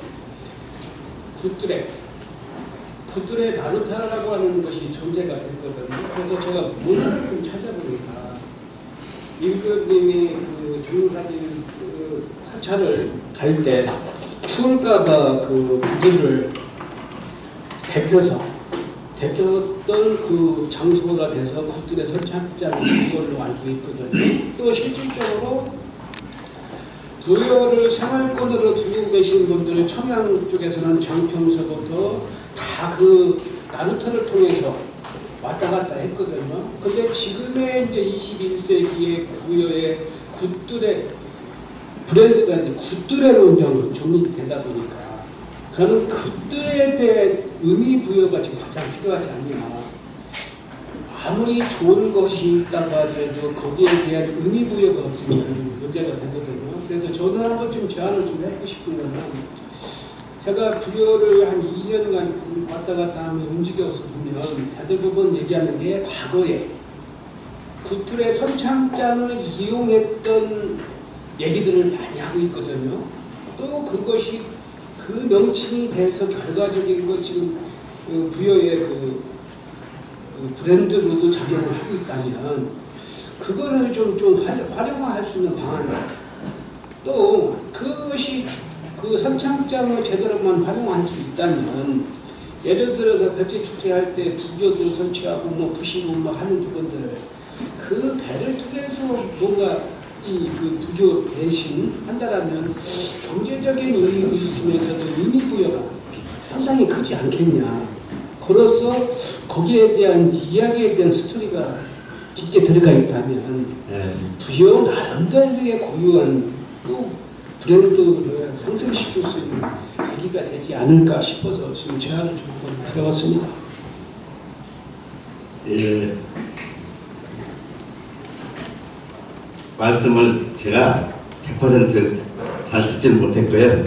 굿들의 나루타라고 하는 것이 존재가 됐거든요. 그래서 제가 문화를 좀 찾아보니까 임금님이 그 경사진 사찰을 갈 때 추울까봐 그 굿들을 데폈던 그 장소가 돼서 굿들의 선착장인 걸로 알고 있거든요. 또 실질적으로 부여를 생활권으로 두고 계신 분들은 청양 쪽에서는 장평서부터 다 그 나루터를 통해서 왔다 갔다 했거든요. 근데 지금의 이제 21세기의 부여의 굿들의 브랜드가 이제 굿들의로 정립되다 보니까 저는 굿들에 대한 의미 부여가 지금 가장 필요하지 않냐. 아무리 좋은 것이 있다고 하더라도 거기에 대한 의미 부여가 없으면 문제가 되거든요. 그래서 저는 한번 좀 제안을 좀 해보고 싶은 거는 제가 부여를 한 2년간 왔다 갔다 하며 움직여서 보면 대부분 얘기하는 게 과거에 굿들의 선창장을 이용했던 얘기들을 많이 하고 있거든요. 또 그것이 그 명칭이 돼서 결과적인 것 지금 부여의 그 브랜드로도 작용을 하고 있다면 그거를 좀 활용할 수 있는 방안 또 그것이 그 선창장을 제대로만 활용할 수 있다면 예를 들어서 백제 축제할 때 부교들 설치하고 뭐 부시고 뭐 하는 부분들 그 배를 통해서 뭔가 이 그 부교 대신 한다라면 경제적인 의미가 있으면서도 의미 부여가 상당히 크지 않겠냐. 그래서 거기에 대한 이야기에 대한 스토리가 깊게 들어가 있다면 부여 나름대로의 고유한 또 브랜드를 상승시킬 수 있는 계기가 되지 않을까 싶어서 지금 제안을 좀 드려봤습니다. 예, 말씀을 제가 100% 잘 듣지는 못했고요.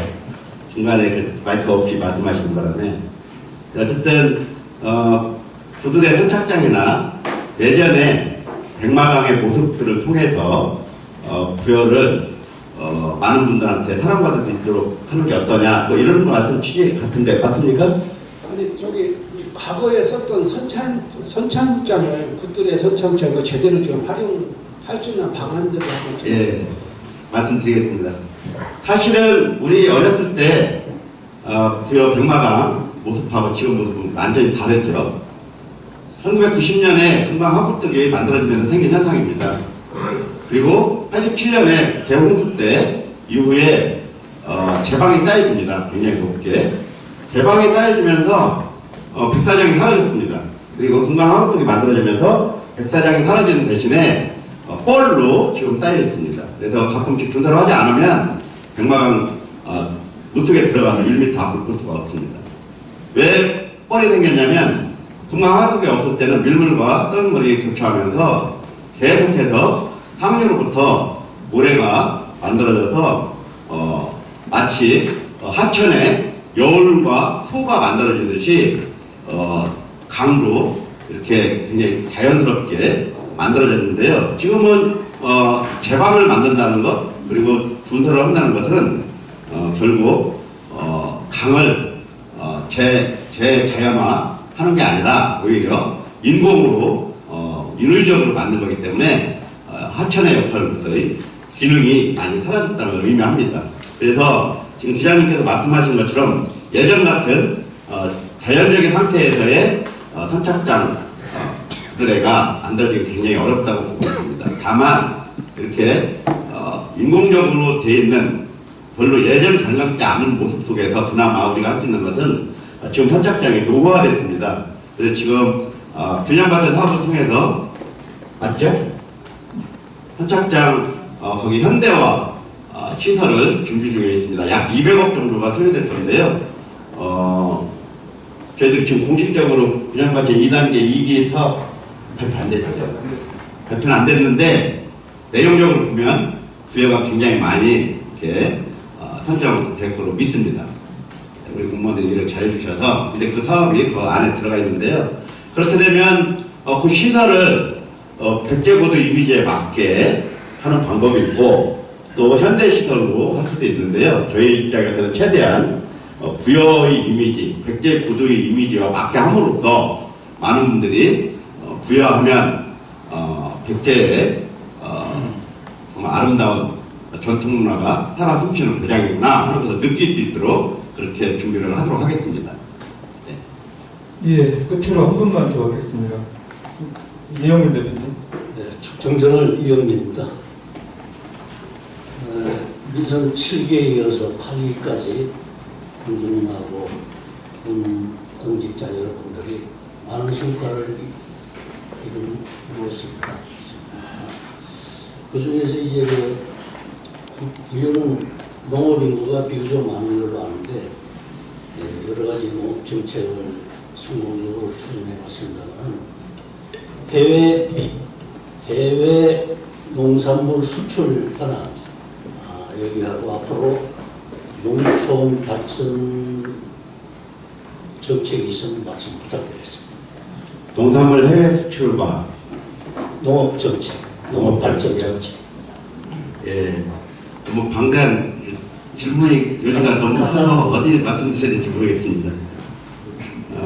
중간에 그 마이크 없이 말씀하시는 바람에 어쨌든 구들의 선착장이나 예전에 백마강의 모습들을 통해서 부여를 많은 분들한테 사랑받을 수 있도록 하는 게 어떠냐, 뭐 이런 말씀 취지 같은데 맞습니까? 아니 저기 과거에 썼던 선창장을 굿들의 선창장을 제대로 좀 활용할 수 있는 방안들을 한번 좀. 예, 말씀드리겠습니다. 사실은 우리 어렸을 때 그 병마강 모습하고 지금 모습은 완전히 다르죠. 1990년에 금방 한국특이 만들어지면서 생긴 현상입니다. 그리고 87년에 대홍수 때 이후에 제방이 쌓여집니다. 굉장히 높게. 제방이 쌓여지면서 백사장이 사라졌습니다. 그리고 금방 한국특이 만들어지면서 백사장이 사라지는 대신에 뻘로 지금 쌓여 있습니다. 그래서 가끔씩 준설을 하지 않으면 백마강 무속에 들어가서 1m 앞으로 볼 수가 없습니다. 왜 뻘이 생겼냐면 금강 하수구에 없을 때는 밀물과 썩은 물이 교차하면서 계속해서 상류로부터 모래가 만들어져서 마치 하천에 여울과 소가 만들어지듯이 강도 이렇게 굉장히 자연스럽게 만들어졌는데요. 지금은 제방을 만든다는 것 그리고 분설을 한다는 것은 결국 강을 재자연화 하는 게 아니라 오히려 인공으로 인위적으로 만든 거기 때문에 하천의 역할로서의 기능이 많이 사라졌다는 걸 의미합니다. 그래서 지금 기자님께서 말씀하신 것처럼 예전 같은 자연적인 상태에서의 선착장들에가 만들어지기 굉장히 어렵다고 보고 있습니다. 다만 이렇게 인공적으로 되어 있는 별로 예전 관광지 않은 모습 속에서 그나마 우리가 할 수 있는 것은 지금 선착장이 노후화됐습니다. 그래서 지금 균형발전 사업을 통해서 맞죠? 선착장 거기 현대화 시설을 준비 중에 있습니다. 약 200억 정도가 소요될 건데요. 저희들이 지금 공식적으로 균형발전 2단계 2기 사업 발표 안 됐죠? 발표는 안 됐는데 내용적으로 보면 수요가 굉장히 많이 이렇게 선정될 걸로 믿습니다. 우리 공무원들이 일을 잘 해주셔서 근데 그 사업이 그 안에 들어가 있는데요. 그렇게 되면 그 시설을 백제고도 이미지에 맞게 하는 방법이 있고 또 현대시설로 할 수도 있는데요. 저희 입장에서는 최대한 부여의 이미지, 백제고도의 이미지와 맞게 함으로써 많은 분들이 부여하면 백제의 정말 아름다운 전통문화가 살아 숨쉬는 고장이구나 하면서 느낄 수 있도록 그렇게 준비를 하도록 하겠습니다. 네. 예, 끝으로 한 분만 더 하겠습니다. 이영민 대표님. 네, 축정전을 이영민입니다. 민선 7기에 이어서 8기까지 군주님하고 군 공직자 여러분들이 많은 성과를 이루었습니다. 그 중에서 이제 부여는 농업인구가 비교적 많은 걸로 아는데 여러 가지 농업 정책을 성공적으로 추진해 왔습니다만 해외 농산물 수출 현황 여기하고 앞으로 농촌 발전 정책이 있으면 말씀 부탁드리겠습니다. 농산물 해외 수출과 농업 정책, 농업 발전 정책. 예, 너무 방대한 질문이 요즘과 너무 많아서 어디 말씀드려야 될지 모르겠습니다.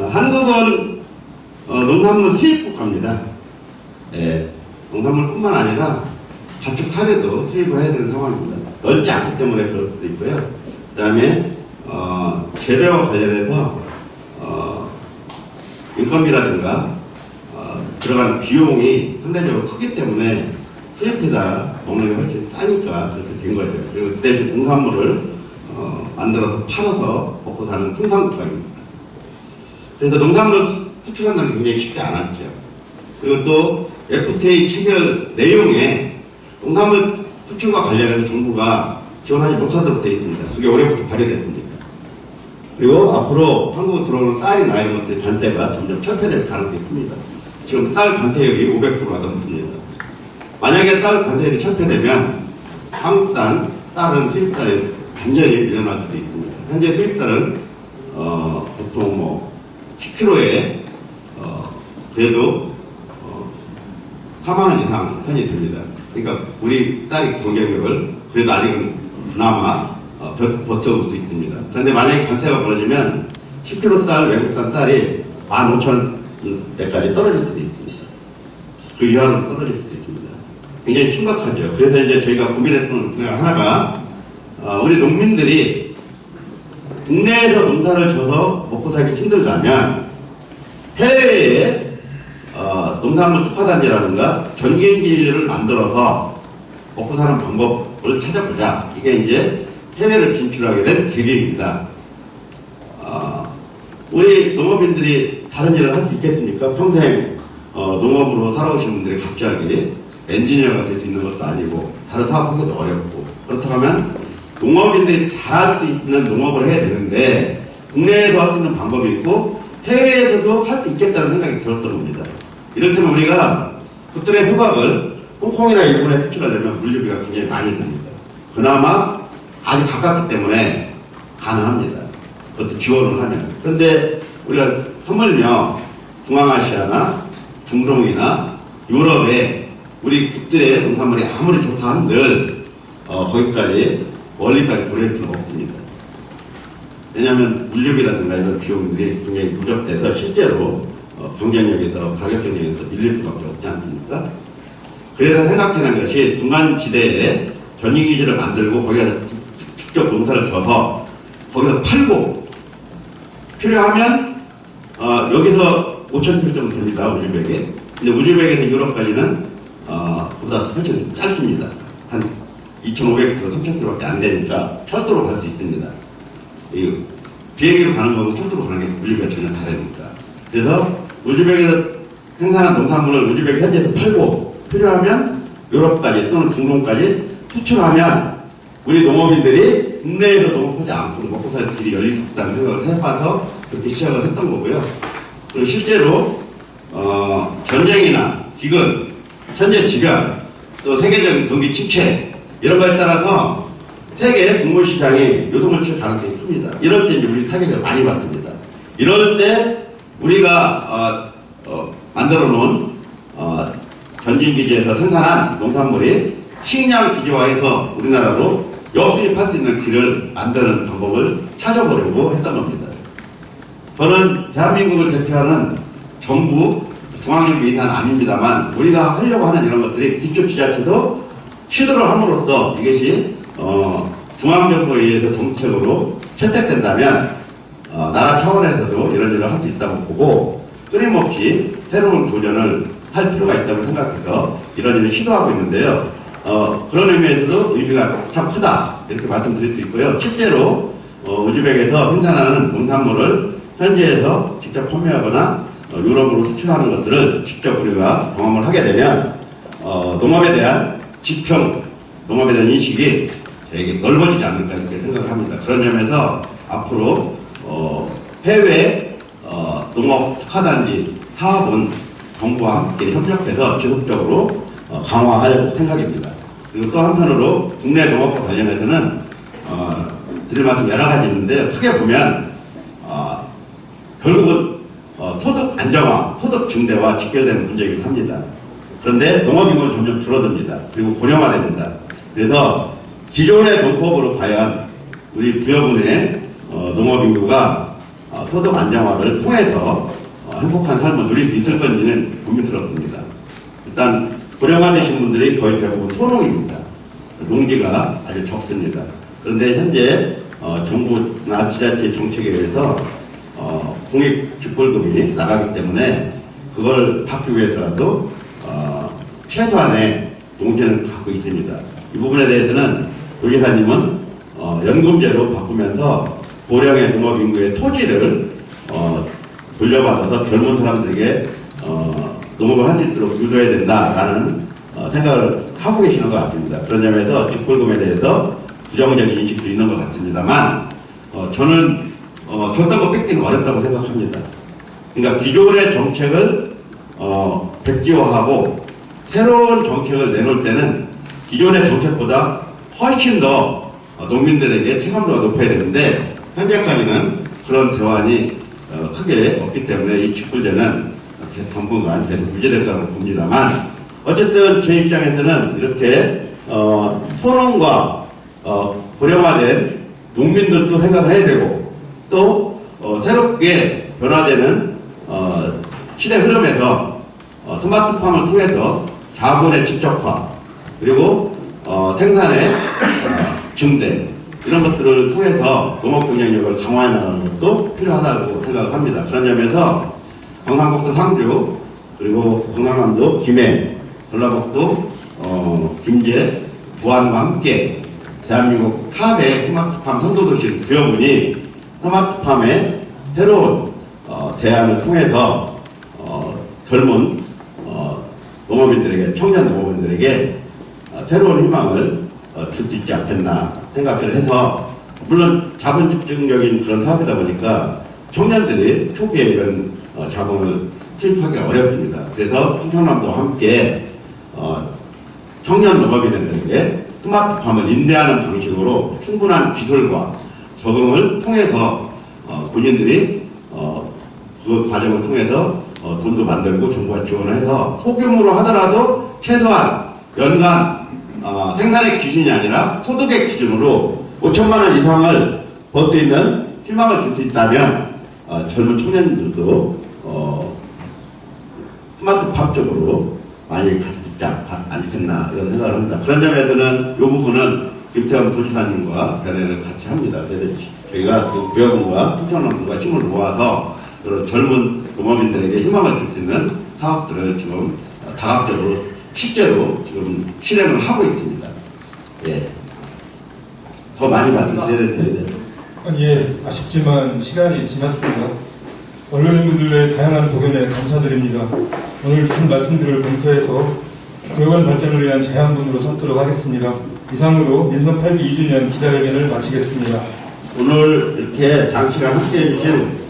한국은 농산물 수입 국가입니다. 예, 농산물뿐만 아니라 가축 사료도 수입을 해야 되는 상황입니다. 넓지 않기 때문에 그럴 수도 있고요. 그 다음에 재배와 관련해서 인건비라든가 들어가는 비용이 상대적으로 크기 때문에 수입해다 먹는 게 훨씬 싸니까 그렇게 된 거죠. 그리고 그때 농산물을 만들어서 팔아서 먹고 사는 통상국가입니다. 그래서 농산물 수출한다는 게 굉장히 쉽지 않았죠. 그리고 또 FTA 체결 내용에 농산물 수출과 관련해서 정부가 지원하지 못하도록 되어 있습니다. 그게 올해부터 발효됐습니다. 그리고 앞으로 한국 들어오는 쌀이나 이런 것들 관세가 점점 철폐될 가능성이 큽니다. 지금 쌀 관세율이 500%가 넘습니다. 만약에 쌀 관세율이 철폐되면 한국산 쌀은 수입쌀이 완전히 밀려날 수도 있습니다. 현재 수입쌀은 보통 뭐 10kg에 그래도 4만 원 이상 편이 됩니다. 그러니까 우리 쌀의 경쟁력을 그래도 아직은 그나마 버텨올 수 있습니다. 그런데 만약에 관세가 벌어지면 10kg 쌀, 외국산 쌀이 15,000원대까지 떨어질 수도 있습니다. 그 이하로 떨어질 수도 있습니다. 굉장히 심각하죠. 그래서 이제 저희가 고민했던 게 하나가 우리 농민들이 국내에서 농사를 져서 먹고 살기 힘들다면 해외에 농산물 특화단지라든가 전기행기를 만들어서 먹고 사는 방법을 찾아보자. 이게 이제 해외를 진출하게 된 계기입니다. 우리 농업인들이 다른 일을 할 수 있겠습니까? 평생 농업으로 살아오신 분들이 갑자기 엔지니어가 될 수 있는 것도 아니고 다른 사업하기도 어렵고, 그렇다고 하면 농업인들이 잘할 수 있는 농업을 해야 되는데 국내에서 할 수 있는 방법이 있고 해외에서도 할 수 있겠다는 생각이 들었던 겁니다. 이를테면 우리가 국들의 수박을 홍콩이나 일본에 수출하려면 물류비가 굉장히 많이 듭니다. 그나마 아주 가깝기 때문에 가능합니다. 어떤 지원을 하면. 그런데 우리가 하물며 중앙아시아나 중동이나 유럽에 우리 국들의 농산물이 아무리 좋다 한들 거기까지 멀리까지 보낼 수는 없습니다. 왜냐하면 물류비라든가 이런 비용들이 굉장히 부족돼서 실제로 경쟁력에서 가격 경쟁에서 밀릴 수밖에 없지 않습니까? 그래서 생각해낸 것이 중간지대에 전기기지를 만들고 거기서 직접 농사를 져서 거기서 팔고 필요하면 여기서 5,000km 정도 됩니다. 우즈벡에. 근데 우즈벡에서 유럽까지는 보다 훨씬 짧습니다. 한 2,500km, 3,000km밖에 안 되니까 철도로 갈 수 있습니다. 비행기로 가는 거고 철도로 가는 게 우즈벡 전혀 다르니까. 그래서 우즈벡에서 생산한 농산물을 우즈벡 현지에서 팔고 필요하면 유럽까지 또는 중동까지 수출하면 우리 농업인들이 국내에서 농업하지 않고 먹고 살 길이 열릴 수 있다는 생각을 해봐서 그렇게 시작을 했던 거고요. 그리고 실제로 전쟁이나 기근, 현재 지변, 또 세계적인 경기 침체 이런 거에 따라서 세계 곡물 시장이 요동을 칠 가능성이 큽니다. 이럴 때 이제 우리 타격을 많이 받습니다. 이럴 때 우리가 만들어 놓은 전진기지에서 생산한 농산물이 식량 기지화해서 우리나라로 역수입할 수 있는 길을 만드는 방법을 찾아보려고 했던 겁니다. 저는 대한민국을 대표하는 정부, 중앙정부 인사는 아닙니다만 우리가 하려고 하는 이런 것들이 기초지자체도 시도를 함으로써 이것이 중앙정부에 의해서 정책으로 채택된다면 나라 차원에서도 이런 일을 할 수 있다고 보고 끊임없이 새로운 도전을 할 필요가 있다고 생각해서 이런 일을 시도하고 있는데요. 그런 의미에서도 의미가 참 크다 이렇게 말씀드릴 수 있고요. 실제로 우즈벡에서 생산하는 농산물을 현지에서 직접 판매하거나 유럽으로 수출하는 것들을 직접 우리가 경험을 하게 되면 농업에 대한 지평, 농업에 대한 인식이 되게 넓어지지 않을까 이렇게 생각을 합니다. 그런 점에서 앞으로 해외 농업 특화단지 사업은 정부와 함께 협력해서 지속적으로 강화할 생각입니다. 그리고 또 한편으로 국내 농업과 관련해서는 드릴 말씀 여러 가지 있는데 크게 보면 결국은 소득 안정화, 소득 증대와 직결되는 문제이기도 합니다. 그런데 농업인구는 점점 줄어듭니다. 그리고 고령화됩니다. 그래서 기존의 농법으로 과연 우리 부여군의 농업인구가 소득 안정화를 통해서 행복한 삶을 누릴 수 있을 건지는 고민스럽습니다. 일단 고령화되신 분들이 거의 대부분 소농입니다. 농지가 아주 적습니다. 그런데 현재 정부나 지자체 정책에 의해서 공익 직불금이 나가기 때문에 그걸 받기 위해서라도 최소한의 농지는 갖고 있습니다. 이 부분에 대해서는 도지사님은 연금제로 바꾸면서 고령의 농업인구의 토지를 돌려받아서 젊은 사람들에게 농업을 할 수 있도록 유도해야 된다라는 생각을 하고 계시는 것 같습니다. 그런 점에서 직불금에 대해서 부정적인 인식도 있는 것 같습니다만 저는 줬던 거 뺏기는 어렵다고 생각합니다. 그러니까 기존의 정책을 백지화하고 새로운 정책을 내놓을 때는 기존의 정책보다 훨씬 더 농민들에게 체감도가 높아야 되는데 현재까지는 그런 대안이 크게 없기 때문에 이 직불제는 당분간 계속 유지될 거라고 봅니다만 어쨌든 제 입장에서는 이렇게 소농과 고령화된 농민들도 생각을 해야 되고 또 새롭게 변화되는 시대 흐름에서 스마트팜을 통해서 자본의 직접화 그리고 생산의 증대 이런 것들을 통해서 농업 경쟁력을 강화해 나가는 것도 필요하다고 생각합니다. 그런 점에서 경상북도 상주 그리고 경상남도 김해, 전라북도 김제, 부안과 함께 대한민국 탑의 스마트팜 선도도시 구여군이 스마트팜의 새로운 대안을 통해서 젊은 농업인들에게 청년 농업인들에게 새로운 희망을 줄 수 있지 않겠나 생각을 해서 물론 자본 집중적인 그런 사업이다 보니까 청년들이 초기에 이런 자본을 투입하기가 어렵습니다. 그래서 충청남도와 함께 청년 농업인들에게 스마트팜을 인내하는 방식으로 충분한 기술과 적응을 통해서 본인들이 그 과정을 통해서 돈도 만들고 정부가 지원을 해서 소규모로 하더라도 최소한 연간 생산의 기준이 아니라 소득의 기준으로 5천만 원 이상을 벌 수 있는 희망을 줄 수 있다면 젊은 청년들도 스마트팜 쪽으로 많이 갈 수 있지 않겠나 이런 생각을 합니다. 그런 점에서는 이 부분은 김태형 도지사님과 견해를 같이 합니다. 그래서 저희가 그 구여군과 충청남도가 힘을 모아서 그런 젊은 농업인들에게 희망을 줄 수 있는 사업들을 지금 다각적으로 실제로 지금 실행을 하고 있습니다. 예. 더 많이 말씀드려야 될 텐데. 예, 아쉽지만 시간이 지났습니다. 언론인분들의 다양한 고견에 감사드립니다. 오늘 주신 말씀들을 검토해서 구여군 발전을 위한 제안문으로 삼도록 하겠습니다. 이상으로 민선 8기 2주년 기자회견을 마치겠습니다. 오늘 이렇게 장시간 함께해 주신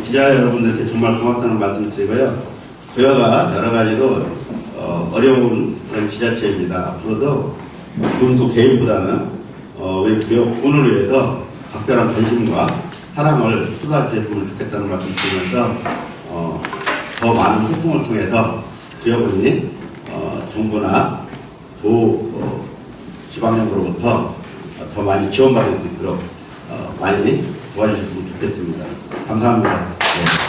기자 여러분들께 정말 고맙다는 말씀 드리고요. 구여가 여러 가지로 어려운 그런 지자체입니다. 앞으로도 군수 개인보다는 우리 구여군을 위해서 각별한 관심과 사랑을 쏟아주셨으면 좋겠다는 말씀 드리면서 더 많은 소통을 통해서 구여군이 정부나 지방정부로부터 더 많이 지원받을 수 있도록 많이 도와주셨으면 좋겠습니다. 감사합니다. 네.